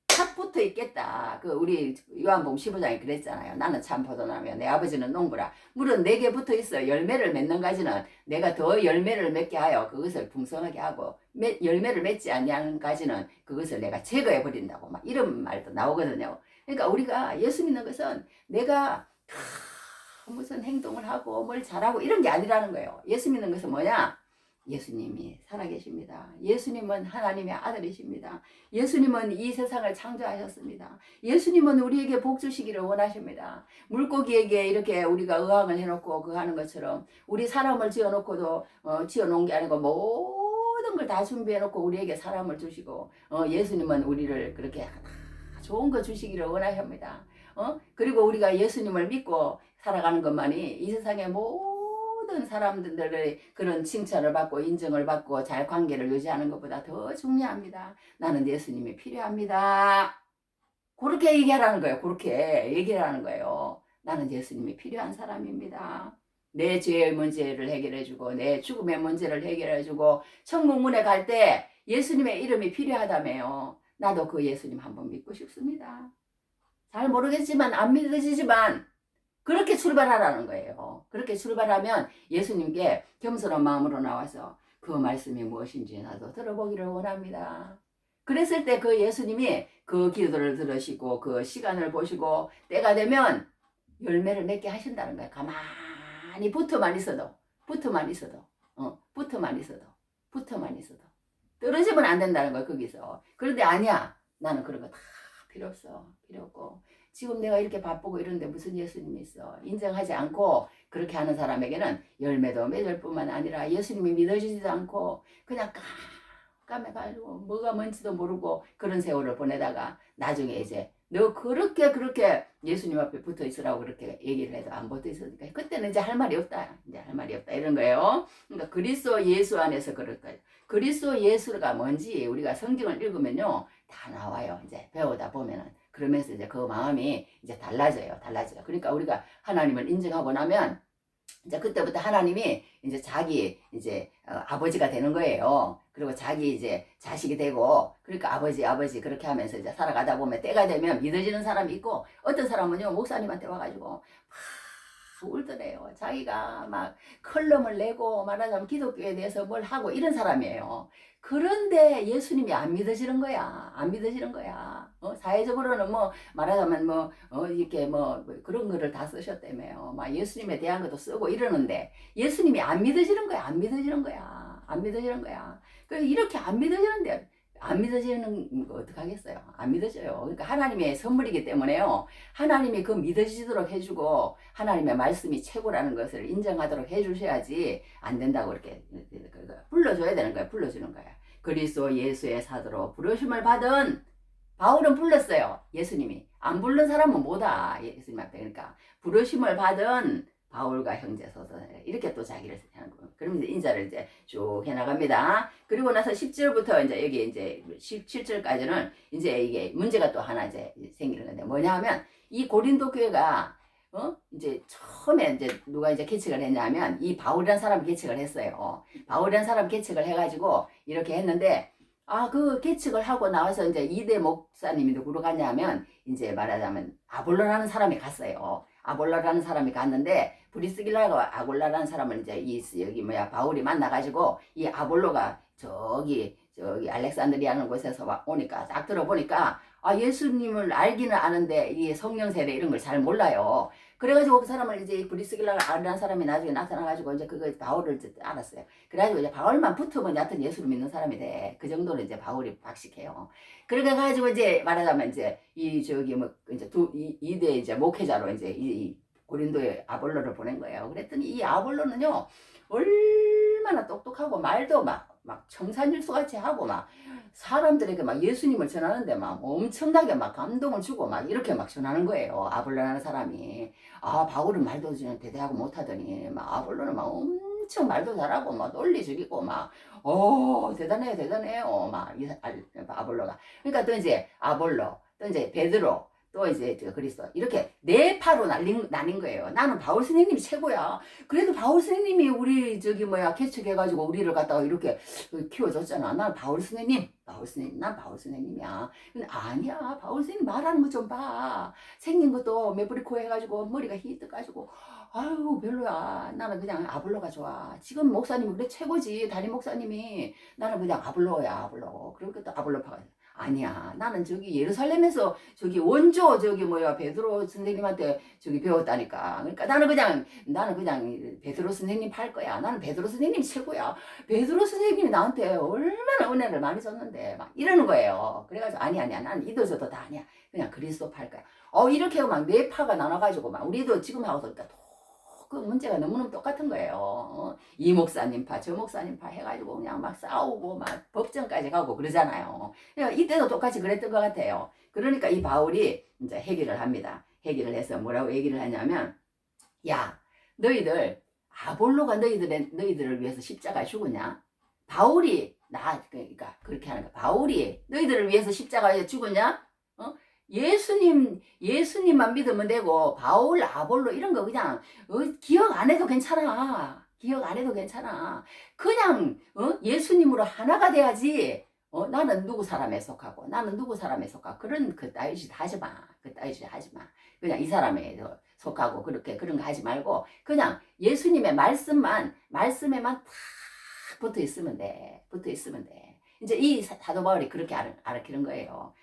탁 붙어 있겠다. 그 우리 요한복음 15장에 그랬잖아요. 나는 참 포도나무요 내 아버지는 농부라. 물은 내게 붙어 있어. 열매를 맺는 가지는 내가 더 열매를 맺게 하여 그것을 풍성하게 하고 열매를 맺지 않는 가지는 그것을 내가 제거해 버린다고 막 이런 말도 나오거든요. 그러니까 우리가 예수 믿는 것은 내가 무슨 행동을 하고 뭘 잘하고 이런 게 아니라는 거예요. 예수 믿는 것은 뭐냐? 예수님이 살아계십니다. 예수님은 하나님의 아들이십니다. 예수님은 이 세상을 창조하셨습니다. 예수님은 우리에게 복 주시기를 원하십니다. 물고기에게 이렇게 우리가 의왕을 해놓고 그 하는 것처럼 우리 사람을 지어놓고도 지어놓은 게 아니고 모든 걸 다 준비해놓고 우리에게 사람을 주시고 예수님은 우리를 그렇게 좋은 거 주시기를 원하십니다. 그리고 우리가 예수님을 믿고 살아가는 것만이 이 세상의 모든 사람들의 그런 칭찬을 받고 인정을 받고 잘 관계를 유지하는 것보다 더 중요합니다. 나는 예수님이 필요합니다. 그렇게 얘기하라는 거예요. 그렇게 얘기하라는 거예요. 나는 예수님이 필요한 사람입니다. 내 죄의 문제를 해결해주고 내 죽음의 문제를 해결해주고 천국 문에 갈 때 예수님의 이름이 필요하다며요. 나도 그 예수님 한번 믿고 싶습니다. 잘 모르겠지만 안 믿어지지만 그렇게 출발하라는 거예요. 그렇게 출발하면 예수님께 겸손한 마음으로 나와서 그 말씀이 무엇인지 나도 들어보기를 원합니다. 그랬을 때 그 예수님이 그 기도를 들으시고 그 시간을 보시고 때가 되면 열매를 맺게 하신다는 거예요. 가만히 붙어만 있어도 붙어만 있어도 떨어지면 안 된다는 거예요. 거기서. 그런데 아니야. 나는 그런 거 다 필요 없어. 필요 없고 지금 내가 이렇게 바쁘고 이런데 무슨 예수님이 있어. 인정하지 않고 그렇게 하는 사람에게는 열매도 맺을 뿐만 아니라 예수님이 믿어지지도 않고 그냥 깜깜해가지고 뭐가 뭔지도 모르고 그런 세월을 보내다가 나중에 이제 너 그렇게 예수님 앞에 붙어 있으라고 그렇게 얘기를 해도 안 붙어 있으니까 그때는 이제 할 말이 없다. 이제 할 말이 없다. 이런 거예요. 그러니까 그리스도 예수 안에서 그럴 거예요. 그리스도 예수가 뭔지 우리가 성경을 읽으면요. 다 나와요. 이제 배우다 보면은. 그러면서 이제 그 마음이 이제 달라져요. 그러니까 우리가 하나님을 인정하고 나면 이제 그때부터 하나님이 이제 자기 이제 아버지가 되는 거예요. 그리고 자기 이제 자식이 되고 그러니까 아버지 그렇게 하면서 이제 살아가다 보면 때가 되면 믿어지는 사람이 있고 어떤 사람은요 목사님한테 와가지고 막 울더래요. 자기가 막 컬럼을 내고 말하자면 기독교에 대해서 뭘 하고 이런 사람이에요. 그런데 예수님이 안 믿어지는 거야. 사회적으로는 뭐 말하자면 이렇게 그런 거를 다 쓰셨다며요. 막 예수님에 대한 것도 쓰고 이러는데 예수님이 안 믿어지는 거야. 그 이렇게 안 믿어지는데 안 믿어지는 거 어떡하겠어요? 안 믿어져요. 그러니까 하나님의 선물이기 때문에요. 하나님이 그 믿어지도록 해주고 하나님의 말씀이 최고라는 것을 인정하도록 해주셔야지 안 된다고 이렇게 불러줘야 되는 거야. 불러주는 거야. 그리스도 예수의 사도로 부르심을 받은 바울은 불렀어요. 예수님이. 안 부른 사람은 못와. 예수님 앞에. 그러니까 부르심을 받은 바울과 형제소서 이렇게 또 자기를 하는 거예요. 그러면 이제 인사를 이제 쭉 해나갑니다. 그리고 나서 10절부터 이제 여기 이제 17절까지는 이제 이게 문제가 또 하나 이제 생기는 건데 뭐냐 하면 이 고린도 교회가 이제 처음에 이제 누가 이제 개척을 했냐면 이 바울이라는 사람이 개척을 했어요. 바울이라는 사람이 개척을 해가지고 이렇게 했는데 그 개척을 하고 나와서 이제 이대 목사님이 누구로 갔냐면 이제 말하자면 아볼로라는 사람이 갔어요. 아볼로라는 사람이 갔는데 브리스길라가 아볼로라는 사람을 이제 여기 바울이 만나가지고 이 아볼로가 저기 알렉산드리아는 곳에서 오니까 딱 들어보니까 예수님을 알기는 아는데 이 성령 세례 이런 걸 잘 몰라요. 그래가지고 그 사람을 이제 브리스길라가 아는 사람이 나중에 나타나가지고 이제 그거 바울을 이제 알았어요. 그래가지고 이제 바울만 붙으면 여하튼 예수를 믿는 사람이 돼. 그 정도로 이제 바울이 박식해요. 그래가지고 이제 말하자면 이제 이제 이대 이제 목회자로 이제 이 고린도에 아볼로를 보낸 거예요. 그랬더니 이 아볼로는요 얼마나 똑똑하고 말도 막 청산일수 같이 하고 막 사람들에게 막 예수님을 전하는데 막 엄청나게 막 감동을 주고 막 이렇게 막 전하는 거예요. 아볼로라는 사람이. 바울은 말도 대대하고 못하더니 막 아볼로는 막 엄청 말도 잘하고 막 논리 죽이고 막 대단해요 대단해요 막 아볼로가. 그러니까 또 이제 아볼로, 또 이제 베드로, 또 이제 그리스도, 이렇게 네 파로 나뉜 거예요. 나는 바울 선생님이 최고야. 그래도 바울 선생님이 우리 개척해가지고 우리를 갖다가 이렇게 키워줬잖아. 난 바울 선생님, 난 바울 선생님이야. 근데 아니야, 바울 선생님 말하는 거 좀 봐. 생긴 것도 메브리코 해가지고 머리가 히 떠가지고 아유 별로야. 나는 그냥 아볼로가 좋아. 지금 목사님이 그래 최고지. 담임 목사님이. 나는 그냥 아볼로야, 아볼로. 그러니까 또 아볼로파가 아니야. 나는 저기 예루살렘에서 저기 원조 베드로 선생님한테 저기 배웠다니까. 그러니까 나는 그냥 베드로 선생님 팔 거야. 나는 베드로 선생님이 최고야. 베드로 선생님이 나한테 얼마나 은혜를 많이 줬는데 막 이러는 거예요. 그래가지고 아니야. 나는 이도 저도 다 아니야. 그냥 그리스도 팔 거야. 이렇게 막 네 파가 나눠가지고 막 우리도 지금 하고 그러니까 그 문제가 너무너무 똑같은 거예요. 이 목사님 파, 저 목사님 파 해가지고 그냥 막 싸우고 막 법정까지 가고 그러잖아요. 그러니까 이때도 똑같이 그랬던 것 같아요. 그러니까 이 바울이 이제 회개를 합니다. 회개를 해서 뭐라고 얘기를 하냐면, 야, 너희들 아볼로가 너희들을 위해서 십자가에 죽었냐? 바울이 그러니까 그렇게 하는 거야. 바울이 너희들을 위해서 십자가에 죽었냐? 예수님만 믿으면 되고, 바울, 아볼로 이런 거 그냥, 기억 안 해도 괜찮아. 기억 안 해도 괜찮아. 그냥, 예수님으로 하나가 돼야지. 나는 누구 사람에 속하고, 나는 누구 사람에 속하고, 그 따위 짓 하지 마. 그 따위 짓 하지 마. 그냥 이 사람에 속하고, 그런 거 하지 말고, 그냥 예수님의 말씀에만 탁 붙어 있으면 돼. 이제 이 사도 바울이 그렇게 알아키는 거예요.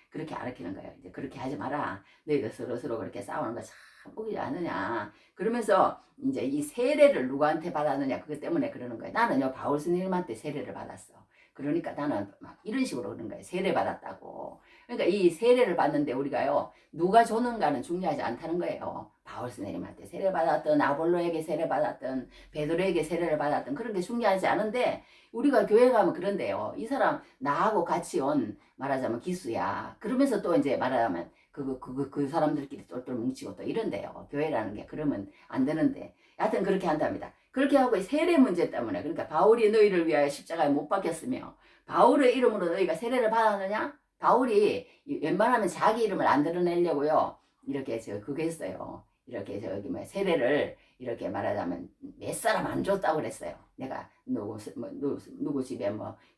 이제 그렇게 하지 마라. 너희들 서로 그렇게 싸우는 거 참 보기 않느냐. 그러면서 이제 이 세례를 누구한테 받았느냐. 그것 때문에 그러는 거예요. 나는요, 바울 스님한테 세례를 받았어. 그러니까 나는 막 이런 식으로 그러는 거예요. 세례 받았다고. 그러니까 이 세례를 받는데 우리가요, 누가 줬는가는 중요하지 않다는 거예요. 바울 스님한테 세례 받았던, 아볼로에게 세례 받았던, 베드로에게 세례를 받았던, 그런 게 중요하지 않은데, 우리가 교회 가면 그런데요. 이 사람 나하고 같이 온 말하자면 기수야. 그러면서 또 이제 말하자면 그 사람들끼리 똘똘 뭉치고 또 이런데요. 교회라는 게 그러면 안 되는데. 하여튼 그렇게 한답니다. 그렇게 하고 세례 문제 때문에, 그러니까 바울이 너희를 위하여 십자가에 못 박혔으며 바울의 이름으로 너희가 세례를 받았느냐? 바울이 웬만하면 자기 이름을 안 드러내려고요. 이렇게 그거 했어요. 이렇게 세례를 이렇게 말하자면 몇 사람 안 줬다고 그랬어요. 내가 누구 집에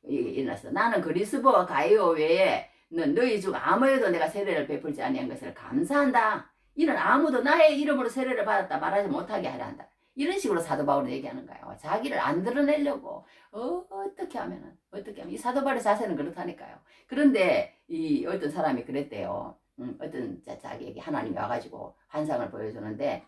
일어났어. 나는 그리스도와 가이오 외에 너희 중 아무에도 내가 세례를 베풀지 아니한 것을 감사한다. 이는 아무도 나의 이름으로 세례를 받았다 말하지 못하게 하려 한다. 이런 식으로 사도 바울은 얘기하는 거예요. 자기를 안 드러내려고 어떻게 하면 이 사도 바울의 자세는 그렇다니까요. 그런데 이 어떤 사람이 그랬대요. 어떤 자기에게 하나님이 와가지고 환상을 보여주는데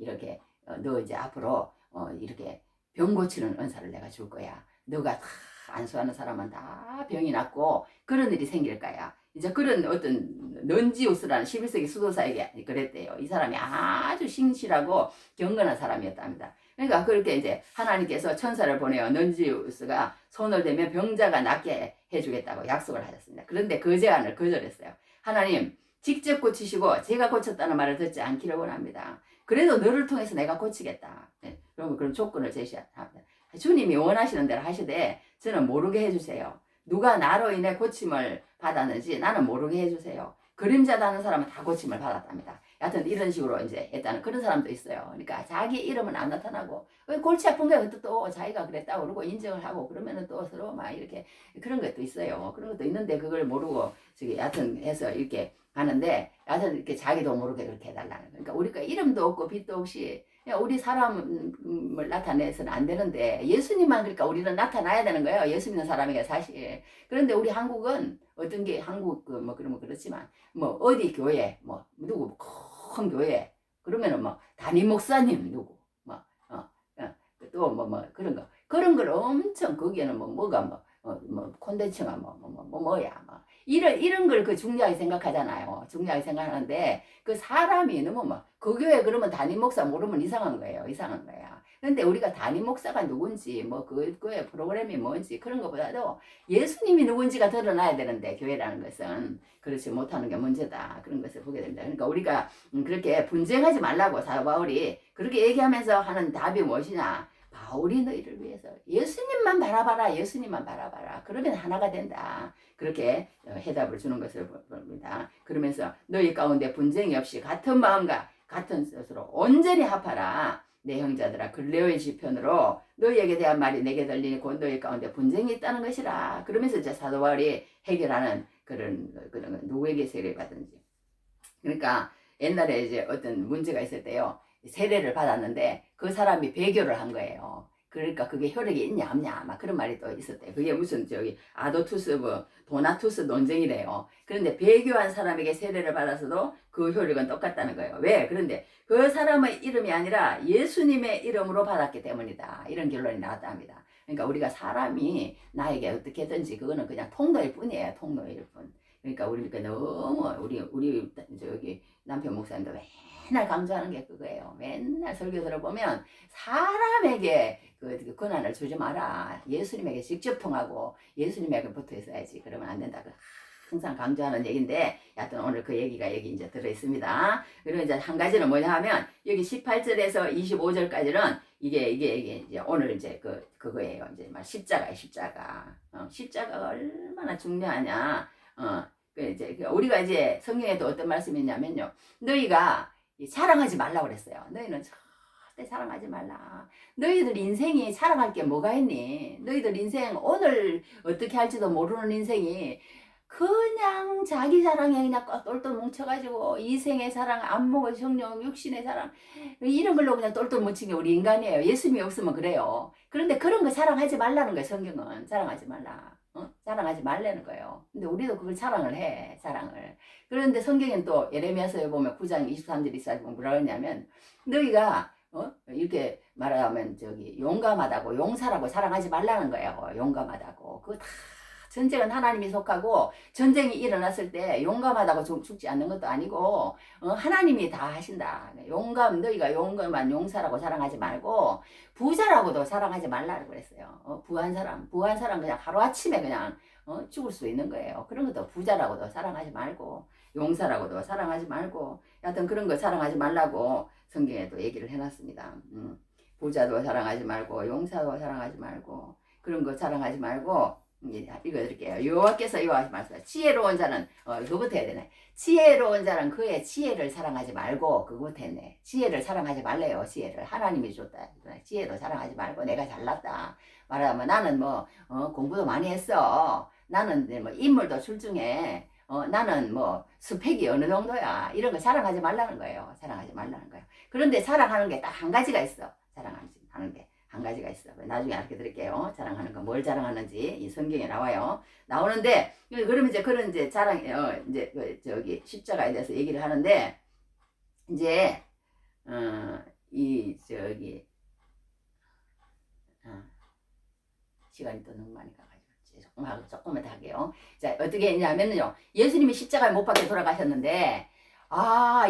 이렇게 너 이제 앞으로 이렇게 병 고치는 은사를 내가 줄 거야. 너가 다 안수하는 사람은 다 병이 낫고 그런 일이 생길 거야. 이제 그런 어떤 넌지우스라는 11세기 수도사에게 그랬대요. 이 사람이 아주 신실하고 경건한 사람이었답니다. 그러니까 그렇게 이제 하나님께서 천사를 보내어 넌지우스가 손을 대면 병자가 낫게 해주겠다고 약속을 하셨습니다. 그런데 그 제안을 거절했어요. 하나님, 직접 고치시고 제가 고쳤다는 말을 듣지 않기를 원합니다. 그래도 너를 통해서 내가 고치겠다. 네, 그런 조건을 제시합니다. 주님이 원하시는 대로 하시되 저는 모르게 해주세요. 누가 나로 인해 고침을 받았는지 나는 모르게 해주세요. 그림자다는 사람은 다 고침을 받았답니다. 여하튼 이런 식으로 이제 했다는 그런 사람도 있어요. 그러니까 자기 이름은 안 나타나고 골치 아픈 게 또 자기가 그랬다고 그러고 인정을 하고 그러면은 또 서로 막 이렇게 그런 것도 있어요. 그런 것도 있는데 그걸 모르고 여하튼 해서 이렇게 하는데 여하튼 이렇게 자기도 모르게 그렇게 해달라는 거예요. 그러니까 우리가 이름도 없고 빛도 없이 우리 사람을 나타내서는 안 되는데 예수님만 그러니까 우리는 나타나야 되는 거예요. 예수 믿는 사람에게 사실. 그런데 우리 한국은 어떤 게 한국 그러면 그렇지만 어디 교회 누구 큰 교회 그러면은 담임 목사님 누구 또 그런 걸 엄청 거기에는 뭐가 콘텐츠가 뭐야 이런 걸 중요하게 생각하잖아요. 중요하게 생각하는데 그 사람이 너무 그 교회 그러면 담임 목사 모르면 이상한 거야. 그런데 우리가 담임 목사가 누군지 그 교회 프로그램이 뭔지 그런 것보다도 예수님이 누군지가 드러나야 되는데 교회라는 것은 그렇지 못하는 게 문제다. 그런 것을 보게 됩니다. 그러니까 우리가 그렇게 분쟁하지 말라고 사도 바울이 그렇게 얘기하면서 하는 답이 무엇이냐? 바울이 너희를 위해서 예수님만 바라봐라. 예수님만 바라봐라. 그러면 하나가 된다. 그렇게 해답을 주는 것을 봅니다. 그러면서 너희 가운데 분쟁이 없이 같은 마음과 같은 뜻으로 온전히 합하라. 내 형제들아 글레오의 지편으로 너희에게 대한 말이 내게 들리니 곧 너희 가운데 분쟁이 있다는 것이라. 그러면서 이제 사도 바울이 해결하는 그런 누구에게 세례를 받든지. 그러니까 옛날에 이제 어떤 문제가 있을 때요. 세례를 받았는데 그 사람이 배교를 한 거예요. 그러니까 그게 효력이 있냐 없냐 막 그런 말이 또 있었대요. 그게 무슨 저기 아도투스 뭐 도나투스 논쟁이래요. 그런데 배교한 사람에게 세례를 받아서도 그 효력은 똑같다는 거예요. 왜? 그런데 그 사람의 이름이 아니라 예수님의 이름으로 받았기 때문이다. 이런 결론이 나왔다 합니다. 그러니까 우리가 사람이 나에게 어떻게든지 그거는 그냥 통로일 뿐이에요. 통로일 뿐. 그러니까 우리가 너무 우리 저기 남편 목사님도 맨날 강조하는 게 그거예요. 맨날 설교 들어보면 사람에게 그 권한을 주지 마라. 예수님에게 직접 통하고 예수님에게 붙어 있어야지. 그러면 안 된다. 항상 강조하는 얘기인데, 여하튼 오늘 그 얘기가 여기 이제 들어있습니다. 그리고 이제 한 가지는 뭐냐 하면, 여기 18절에서 25절까지는 이게 이제 오늘 이제 그거예요. 이제 막 십자가예요, 십자가. 십자가가 얼마나 중요하냐. 이제 우리가 이제 성경에도 어떤 말씀이 있냐면요. 너희가 자랑하지 말라고 그랬어요. 너희는 절대 자랑하지 말라. 너희들 인생이 자랑할 게 뭐가 있니? 너희들 인생 오늘 어떻게 할지도 모르는 인생이 그냥 자기 자랑에 그냥 똘똘 뭉쳐가지고 이생의 사랑, 안목의 성령, 육신의 사랑 이런 걸로 그냥 똘똘 뭉친 게 우리 인간이에요. 예수님이 없으면 그래요. 그런데 그런 거 자랑하지 말라는 거예요. 성경은 자랑하지 말라. 자랑하지 말라는 거예요. 근데 우리도 그걸 자랑을 해. 자랑을. 그런데 성경엔 또 예레미야서에 보면 9장 23절 24절 보면 뭐라 그러냐면 너희가 이렇게 말하면 저기 용감하다고 용사라고 자랑하지 말라는 거예요. 용감하다고. 그거 다 전쟁은 하나님이 속하고 전쟁이 일어났을 때 용감하다고 죽지 않는 것도 아니고 하나님이 다 하신다. 너희가 용감한 용사라고 자랑하지 말고 부자라고도 자랑하지 말라고 그랬어요. 부한 사람 그냥 하루아침에 그냥 죽을 수 있는 거예요. 그런 것도 부자라고도 자랑하지 말고 용사라고도 자랑하지 말고 여하튼 그런 거 자랑하지 말라고 성경에도 얘기를 해놨습니다. 부자도 자랑하지 말고 용사도 자랑하지 말고 그런 거 자랑하지 말고 읽어드릴게요. 여호와께서 이와 말씀 지혜로운 자는 그거부터 해야 되네. 지혜로운 자는 그의 지혜를 사랑하지 말고 그거부터 했네. 지혜를 사랑하지 말래요. 지혜를 하나님이 줬다. 지혜도 사랑하지 말고 내가 잘났다 말하면 나는 뭐 공부도 많이 했어. 나는 뭐 인물도 출중해. 나는 뭐 스펙이 어느 정도야. 이런 거 자랑하지 말라는 거예요. 자랑하지 말라는 거예요. 그런데 자랑하는 게 딱 한 가지가 있어. 자랑하는 게 한 가지가 있어. 나중에 알게 드릴게요. 자랑하는 거 뭘 자랑하는지 이 성경에 나와요. 나오는데 그러면 이제 그런 이제 자랑 이제 저기 십자가에 대해서 얘기를 하는데 이제 이 저기 시간이 또 너무 많이 가가지고 조금만 더 할게요. 자 어떻게 했냐면요. 예수님이 십자가에 못 박혀 돌아가셨는데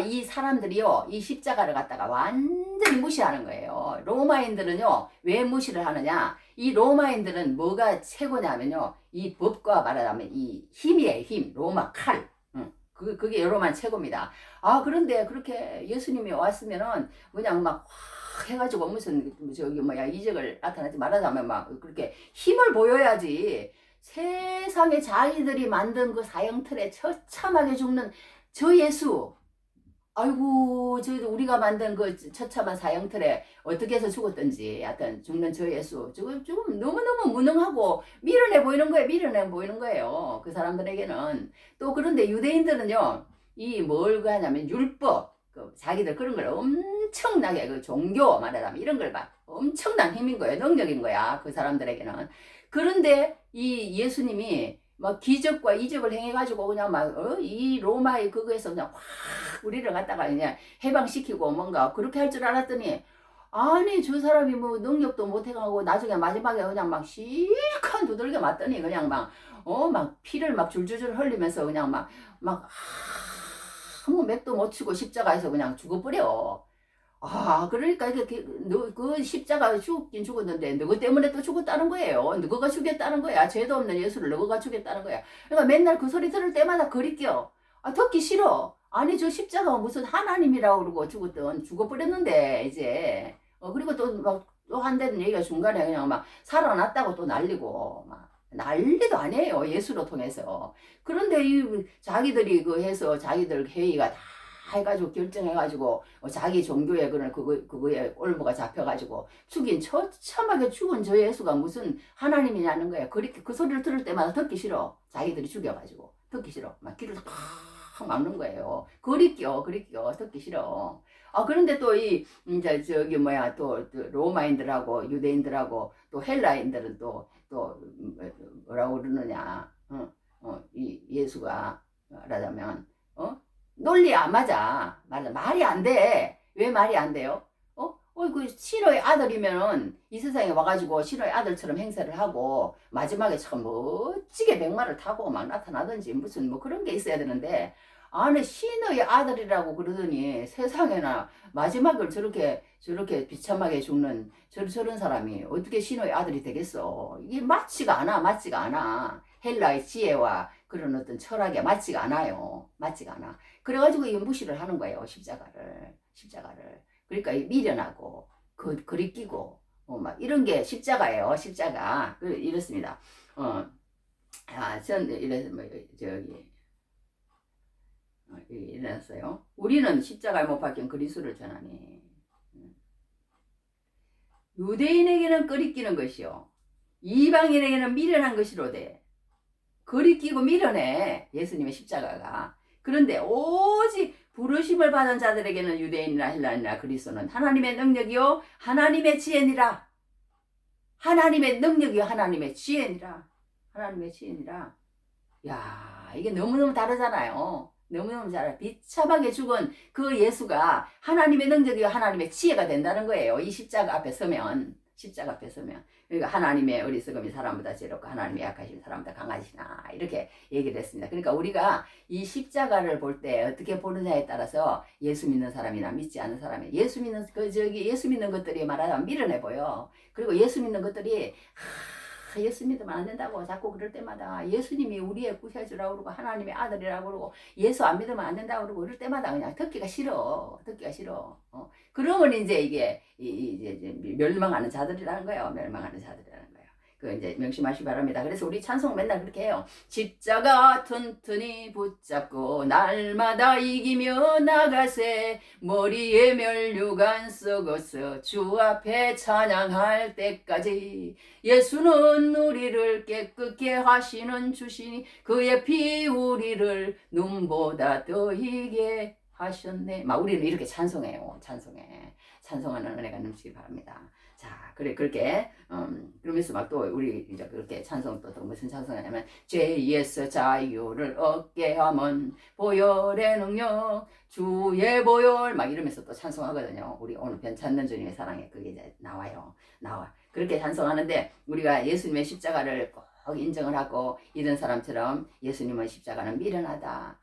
이 사람들이요, 이 십자가를 갖다가 완전히 무시하는 거예요. 로마인들은요, 왜 무시를 하느냐? 이 로마인들은 뭐가 최고냐면요, 이 법과 말하자면 이 힘이에요, 힘. 로마 칼. 그게 로마 최고입니다. 그런데 그렇게 예수님이 왔으면은 그냥 막 확 해가지고 무슨 저기 이적을 나타나지 말하자면 막 그렇게 힘을 보여야지. 세상에 자기들이 만든 그 사형틀에 처참하게 죽는 저 예수, 아이고, 우리가 만든 그 처참한 사형틀에 어떻게 해서 죽었던지, 하여튼 죽는 저 예수, 지금 너무너무 무능하고 미련해 보이는 거예요. 그 사람들에게는. 또 그런데 유대인들은요, 뭘 하냐면 율법, 자기들 그런 걸 엄청나게, 종교 말하자면 이런 걸 막 엄청난 힘인 거예요. 능력인 거야. 그 사람들에게는. 그런데 이 예수님이 막 기적과 이적을 행해가지고 그냥 이 로마의 그거에서 그냥 확 우리를 갖다가 그냥 해방시키고 뭔가 그렇게 할 줄 알았더니 아니 저 사람이 뭐 능력도 못해가고 나중에 마지막에 그냥 막 실컷 두들겨 맞더니 그냥 막 피를 막 줄줄줄 흘리면서 그냥 아무 맥도 못 치고 십자가에서 그냥 죽어버려. 그러니까 그 십자가 죽긴 죽었는데 누구 때문에 또 죽었다는 거예요. 누구가 죽였다는 거야. 죄도 없는 예수를 누구가 죽였다는 거야. 그러니까 맨날 그 소리 들을 때마다 그리껴. 듣기 싫어. 아니 저 십자가 무슨 하나님이라고 그러고 죽어버렸는데 이제 그리고 또 막 또 한다는 얘기가 중간에 그냥 막 살아났다고 또 날리고 막 난리도 아니에요. 예수로 통해서. 그런데 이 자기들이 그 해서 자기들 회의가 다 해가지고 결정해가지고 자기 종교에 그거에 올무가 잡혀가지고 처참하게 죽은 저 예수가 무슨 하나님이냐는 거예요. 그렇게 그 소리를 들을 때마다 듣기 싫어. 자기들이 죽여가지고 듣기 싫어. 막 귀를 팍 막는 거예요. 그립겨 듣기 싫어. 아 그런데 또 이 이제 저기 뭐야 또 로마인들하고 유대인들하고 또 헬라인들은 또 뭐라고 그러느냐 이 예수가 말하자면 논리 안 맞아. 말이 안 돼. 왜 말이 안 돼요? 그 신의 아들이면은 이 세상에 와가지고 신의 아들처럼 행세를 하고 마지막에 참 멋지게 백마를 타고 막 나타나든지 무슨 뭐 그런 게 있어야 되는데 아니 신의 아들이라고 그러더니 세상에나 마지막을 저렇게 비참하게 죽는 저런 사람이 어떻게 신의 아들이 되겠어? 이게 맞지가 않아. 헬라의 지혜와 그런 어떤 철학에 맞지가 않아요. 맞지가 않아. 그래가지고 이 무시를 하는 거예요. 십자가를. 그러니까 미련하고 그리끼고 막 이런 게 십자가예요. 십자가. 이렇습니다. 전 이래서 뭐 저기 일어났어요. 우리는 십자가에 못 박힌 그리스도를 전하니 유대인에게는 끄리끼는 것이요 이방인에게는 미련한 것이로되 그리끼고 미련해 예수님의 십자가가. 그런데 오직 부르심을 받은 자들에게는 유대인이나 헬라인이나 그리스도는 하나님의 능력이요 하나님의 지혜니라. 하나님의 능력이요 하나님의 지혜니라. 야 이게 너무너무 다르잖아요. 너무너무 잘 비참하게 죽은 그 예수가 하나님의 능력이요 하나님의 지혜가 된다는 거예요. 이 십자가 앞에 서면. 그러니까 하나님의 어리석음이 사람보다 지혜롭고 하나님의 약하신 사람보다 강하시나 이렇게 얘기를 했습니다. 그러니까 우리가 이 십자가를 볼 때 어떻게 보느냐에 따라서 예수 믿는 사람이나 믿지 않는 사람이 예수 믿는 것들이 말하자면 미련해 보여. 그리고 예수 믿는 것들이 예수 믿으면 안 된다고 자꾸 그럴 때마다 예수님이 우리의 구세주라고 그러고 하나님의 아들이라고 그러고 예수 안 믿으면 안 된다고 그러고 그럴 때마다 그냥 듣기가 싫어. 그러면 이제 이게 이제 멸망하는 자들이라는 거예요. 그 이제 명심하시기 바랍니다. 그래서 우리 찬송 맨날 그렇게 해요. 십자가 튼튼히 붙잡고 날마다 이기며 나가세 머리에 면류관 썩어서 주 앞에 찬양할 때까지 예수는 우리를 깨끗게 하시는 주시니 그의 피 우리를 눈보다 더 이게 하셨네. 막 우리는 이렇게 찬송해요. 찬송하는 은혜가 넘치기 바랍니다. 자, 그렇게 그러면서 막 또 우리 이제 그렇게 찬송 또 무슨 찬송하냐면 죄에서 자유를 얻게 하면 보혈의 능력 주의 보혈 막 이러면서 또 찬송하거든요. 우리 오늘 변찮는 주님의 사랑에 그게 이제 나와. 그렇게 찬송하는데 우리가 예수님의 십자가를 꼭 인정을 하고 이런 사람처럼 예수님의 십자가는 미련하다.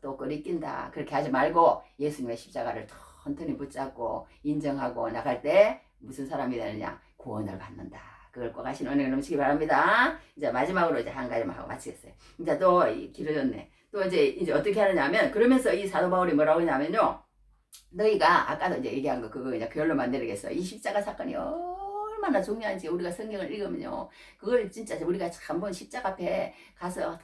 또 끄리낀다. 그렇게 하지 말고 예수님의 십자가를 튼튼히 붙잡고 인정하고 나갈 때 무슨 사람이 되느냐? 구원을 받는다. 그걸 꼭 하시는 은혜가 넘치기 바랍니다. 이제 마지막으로 이제 한 가지만 하고 마치겠어요. 이제 또 길어졌네. 또 이제 어떻게 하느냐면 그러면서 이 사도 바울이 뭐라고 하냐면요. 너희가 아까도 이제 얘기한 거 그거 이제 결론만 내리겠어. 이 십자가 사건이 얼마나 중요한지 우리가 성경을 읽으면요. 그걸 진짜 우리가 한번 십자가 앞에 가서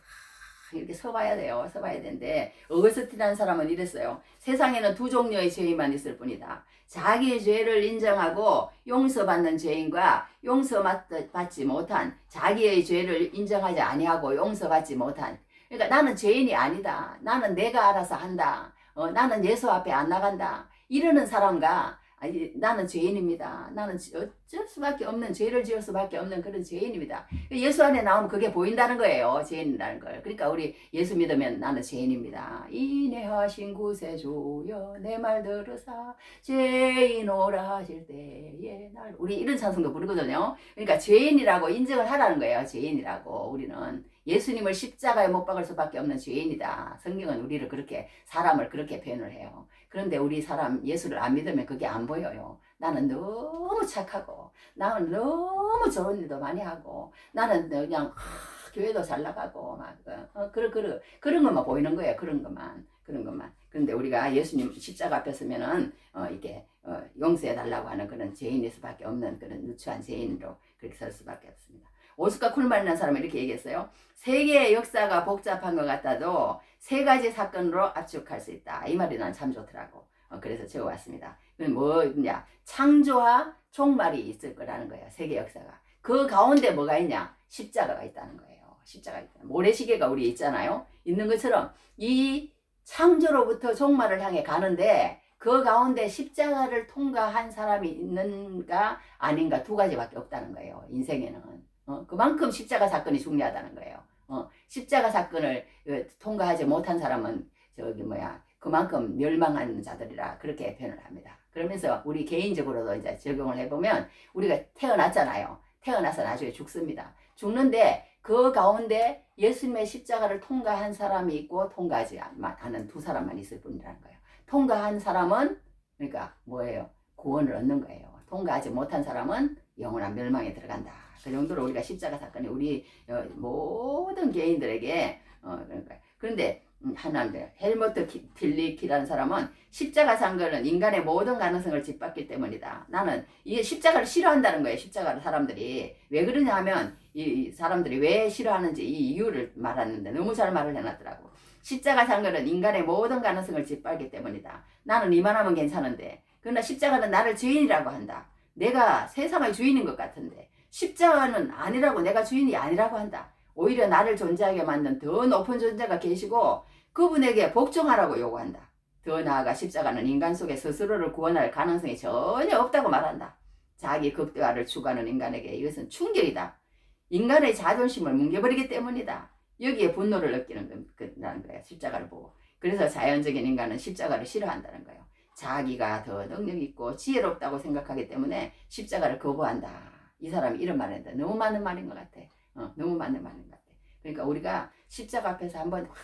이렇게 서봐야 되는데 어거스틴이라는 사람은 이랬어요. 세상에는 두 종류의 죄인만 있을 뿐이다. 자기의 죄를 인정하고 용서받는 죄인과 용서받지 못한 자기의 죄를 인정하지 아니하고 용서받지 못한 그러니까 나는 죄인이 아니다. 나는 내가 알아서 한다. 나는 예수 앞에 안 나간다. 이러는 사람과 나는 죄인입니다. 나는 어쩔 수밖에 없는 죄를 지을 수밖에 없는 그런 죄인입니다. 예수 안에 나오면 그게 보인다는 거예요. 죄인이라는 걸. 그러니까 우리 예수 믿으면 나는 죄인입니다. 인내하신 구세주여 내 말 들으사 죄인오라 하실 때에 날 우리 이런 찬송도 부르거든요. 그러니까 죄인이라고 인정을 하라는 거예요. 죄인이라고 우리는. 예수님을 십자가에 못 박을 수밖에 없는 죄인이다. 성경은 우리를 그렇게 사람을 그렇게 표현을 해요. 그런데 우리 사람 예수를 안 믿으면 그게 안 보여요. 나는 너무 착하고 나는 너무 좋은 일도 많이 하고 나는 그냥 교회도 잘 나가고 막 그런 것만 보이는 거예요. 그런 것만. 그런 것만. 그런데 우리가 예수님 십자가 앞에 서면은 이게 용서해 달라고 하는 그런 죄인일 수밖에 없는 그런 누추한 죄인으로 그렇게 설 수밖에 없습니다. 오스카 쿨만이라는 사람은 이렇게 얘기했어요. 세계의 역사가 복잡한 것 같아도 세 가지 사건으로 압축할 수 있다. 이 말이 난 참 좋더라고. 그래서 적어왔습니다. 뭐냐? 창조와 종말이 있을 거라는 거예요. 세계 역사가. 그 가운데 뭐가 있냐? 십자가가 있다는 거예요. 십자가 있다. 모래시계가 우리 있잖아요. 있는 것처럼 이 창조로부터 종말을 향해 가는데 그 가운데 십자가를 통과한 사람이 있는가 아닌가 두 가지밖에 없다는 거예요. 인생에는. 그만큼 십자가 사건이 중요하다는 거예요. 십자가 사건을 통과하지 못한 사람은 그만큼 멸망하는 자들이라 그렇게 표현을 합니다. 그러면서 우리 개인적으로도 이제 적용을 해보면 우리가 태어났잖아요. 태어나서 나중에 죽습니다. 죽는데 그 가운데 예수님의 십자가를 통과한 사람이 있고 통과하지 않은 두 사람만 있을 뿐이라는 거예요. 통과한 사람은 그러니까 뭐예요? 구원을 얻는 거예요. 통과하지 못한 사람은 영원한 멸망에 들어간다. 그 정도로 우리가 십자가 사건이 우리 모든 개인들에게 그러니까 그런데 하나님들 헬무트 틸리키라는 사람은 십자가 사건은 인간의 모든 가능성을 짓밟기 때문이다. 나는 이 십자가를 싫어한다는 거예요. 십자가를 사람들이 왜 그러냐 하면 이 사람들이 왜 싫어하는지 이 이유를 말하는데 너무 잘 말을 해놨더라고. 십자가 사건은 인간의 모든 가능성을 짓밟기 때문이다. 나는 이만하면 괜찮은데 그러나 십자가는 나를 주인이라고 한다. 내가 세상의 주인인 것 같은데 십자가는 아니라고 내가 주인이 아니라고 한다. 오히려 나를 존재하게 만든 더 높은 존재가 계시고 그분에게 복종하라고 요구한다. 더 나아가 십자가는 인간 속에 스스로를 구원할 가능성이 전혀 없다고 말한다. 자기 극대화를 추구하는 인간에게 이것은 충격이다. 인간의 자존심을 뭉개버리기 때문이다. 여기에 분노를 느끼는 거예요. 십자가를 보고. 그래서 자연적인 인간은 십자가를 싫어한다는 거예요. 자기가 더 능력있고 지혜롭다고 생각하기 때문에 십자가를 거부한다. 이 사람이 이런 말을 했는데 너무 맞는 말인 것 같아. 너무 맞는 말인 것 같아. 그러니까 우리가 십자가 앞에서 한번 확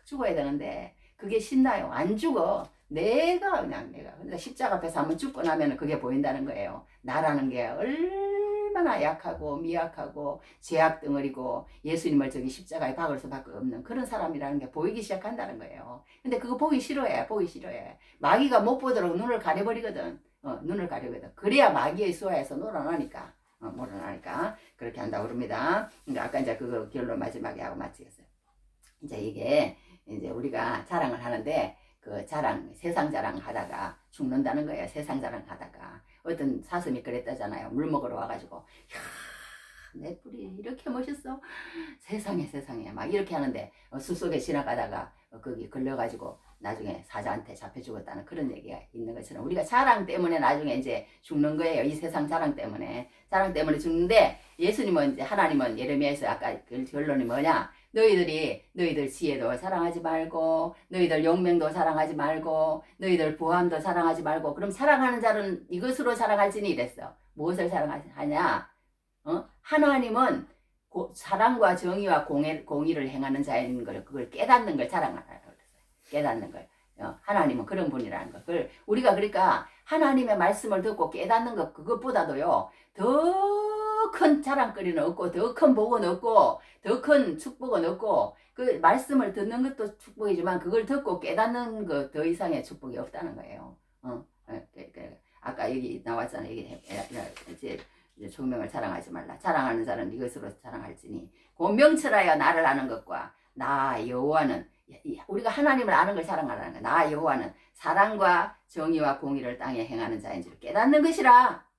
죽어야 되는데 그게 신나요? 안 죽어. 내가 그러니까 십자가 앞에서 한번 죽고 나면 그게 보인다는 거예요. 나라는 게 얼마나 약하고 미약하고 죄악 덩어리고 예수님을 저기 십자가에 박을 수밖에 없는 그런 사람이라는 게 보이기 시작한다는 거예요. 근데 그거 보기 싫어해. 보기 싫어해. 마귀가 못 보도록 눈을 가려버리거든. 눈을 가려거든. 그래야 마귀의 수하에서 놀아나니까. 몰아나니까 그렇게 한다고 그럽니다. 그러니까 아까 이제 그거 결론 마지막에 하고 마치겠어요. 이제 이게 이제 우리가 자랑을 하는데 그 자랑 세상 자랑 하다가 죽는다는 거예요. 세상 자랑 하다가 어떤 사슴이 그랬다잖아요. 물 먹으러 와가지고 야, 내 뿔이 이렇게 멋있어. 세상에 막 이렇게 하는데 숲속에 지나가다가 거기 걸려가지고 나중에 사자한테 잡혀 죽었다는 그런 얘기가 있는 것처럼 우리가 자랑 때문에 나중에 이제 죽는 거예요. 이 세상 자랑 때문에 죽는데 예수님은 이제 하나님은 예레미야에서 아까 그 결론이 뭐냐? 너희들 지혜도 사랑하지 말고 너희들 용맹도 사랑하지 말고 너희들 부함도 사랑하지 말고 그럼 사랑하는 자는 이것으로 사랑할지니 이랬어. 무엇을 사랑하냐? 하나님은 사랑과 정의와 공의를 행하는 자인 걸 그걸 깨닫는 걸 자랑하라고 그랬어요. 깨닫는 걸. 하나님은 그런 분이라는 거. 그걸 우리가 그러니까 하나님의 말씀을 듣고 깨닫는 것 그것보다도요. 더 큰 자랑거리는 없고 더 큰 복은 없고 더 큰 축복은 없고 그 말씀을 듣는 것도 축복이지만 그걸 듣고 깨닫는 것 더 이상의 축복이 없다는 거예요. 아까 여기 나왔잖아요. 이제 총명을 자랑하지 말라. 자랑하는 자는 이것으로 자랑할지니 곧 명철하여 나를 아는 것과 나 여호와는 우리가 하나님을 아는 걸 자랑하라는 거야. 나 여호와는 사랑과 정의와 공의를 땅에 행하는 자인 줄 깨닫는 것이라.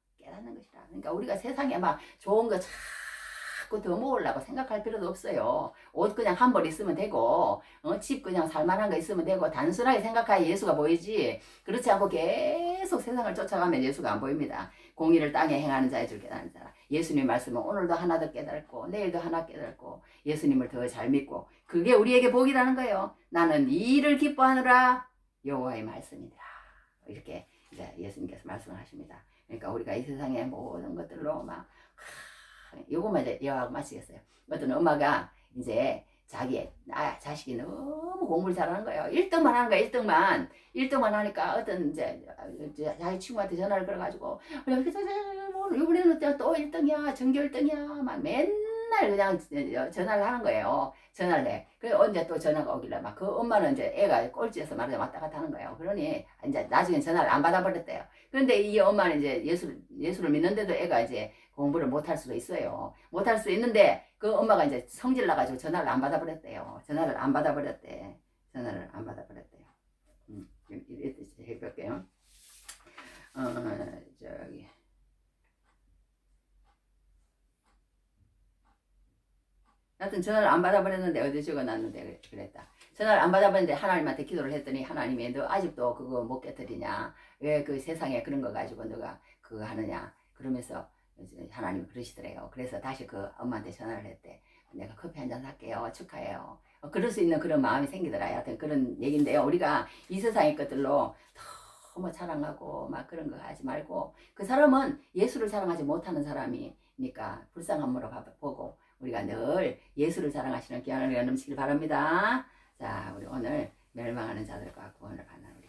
그러니까 우리가 세상에 막 좋은 거 자꾸 더 모으려고 생각할 필요도 없어요. 옷 그냥 한 벌 있으면 되고 집 그냥 살만한 거 있으면 되고 단순하게 생각하여 예수가 보이지 그렇지 않고 계속 세상을 쫓아가면 예수가 안 보입니다. 공의를 땅에 행하는 자의 줄 깨닫는 자라. 예수님 말씀은 오늘도 하나 더 깨닫고 내일도 하나 깨닫고 예수님을 더 잘 믿고 그게 우리에게 복이라는 거예요. 나는 이 일을 기뻐하느라 여호와의 말씀이니라. 이렇게 이제 예수님께서 말씀을 하십니다. 그러니까 우리가 이 세상의 모든 것들로 막 요것만 이제 이해하고 마치겠어요. 어떤 엄마가 이제 자식이 너무 공부를 잘하는 거예요. 1등만 하는 거야. 1등만 하니까 어떤 이제 자기 친구한테 전화를 걸어가지고 이번에는 또 1등이야 전교 1등이야 막 맨날 맨날 그냥 전화를 하는 거예요. 전화를 해. 그래 언제 또 전화가 오길래 막 그 엄마는 이제 애가 꼴찌에서 말하자 왔다 갔다 하는 거예요. 그러니 이제 나중에 전화를 안 받아버렸대요. 그런데 이 엄마는 이제 예수를 믿는데도 애가 이제 공부를 못할 수도 있어요. 못할 수 있는데 그 엄마가 이제 성질 나가지고 전화를 안 받아버렸대요. 전화를 안 받아버렸대. 전화를 안 받아버렸대요. 이랬듯이 해볼게요. 저기. 하여튼 전화를 안 받아버렸는데 어디 적어놨는데 그랬다. 전화를 안 받아버렸는데 하나님한테 기도를 했더니 하나님이 너 아직도 그거 못 깨뜨리냐? 왜 그 세상에 그런 거 가지고 너가 그거 하느냐? 그러면서 하나님이 그러시더래요. 그래서 다시 그 엄마한테 전화를 했대. 내가 커피 한잔 살게요. 축하해요. 그럴 수 있는 그런 마음이 생기더라. 하여튼 그런 얘기인데요. 우리가 이 세상의 것들로 너무 자랑하고 막 그런 거 하지 말고 그 사람은 예수를 사랑하지 못하는 사람이니까 불쌍함으로 보고 우리가 늘 예수를 사랑하시는 귀한 은혜가 넘치길 바랍니다. 자, 우리 오늘 멸망하는 자들과 구원을 받는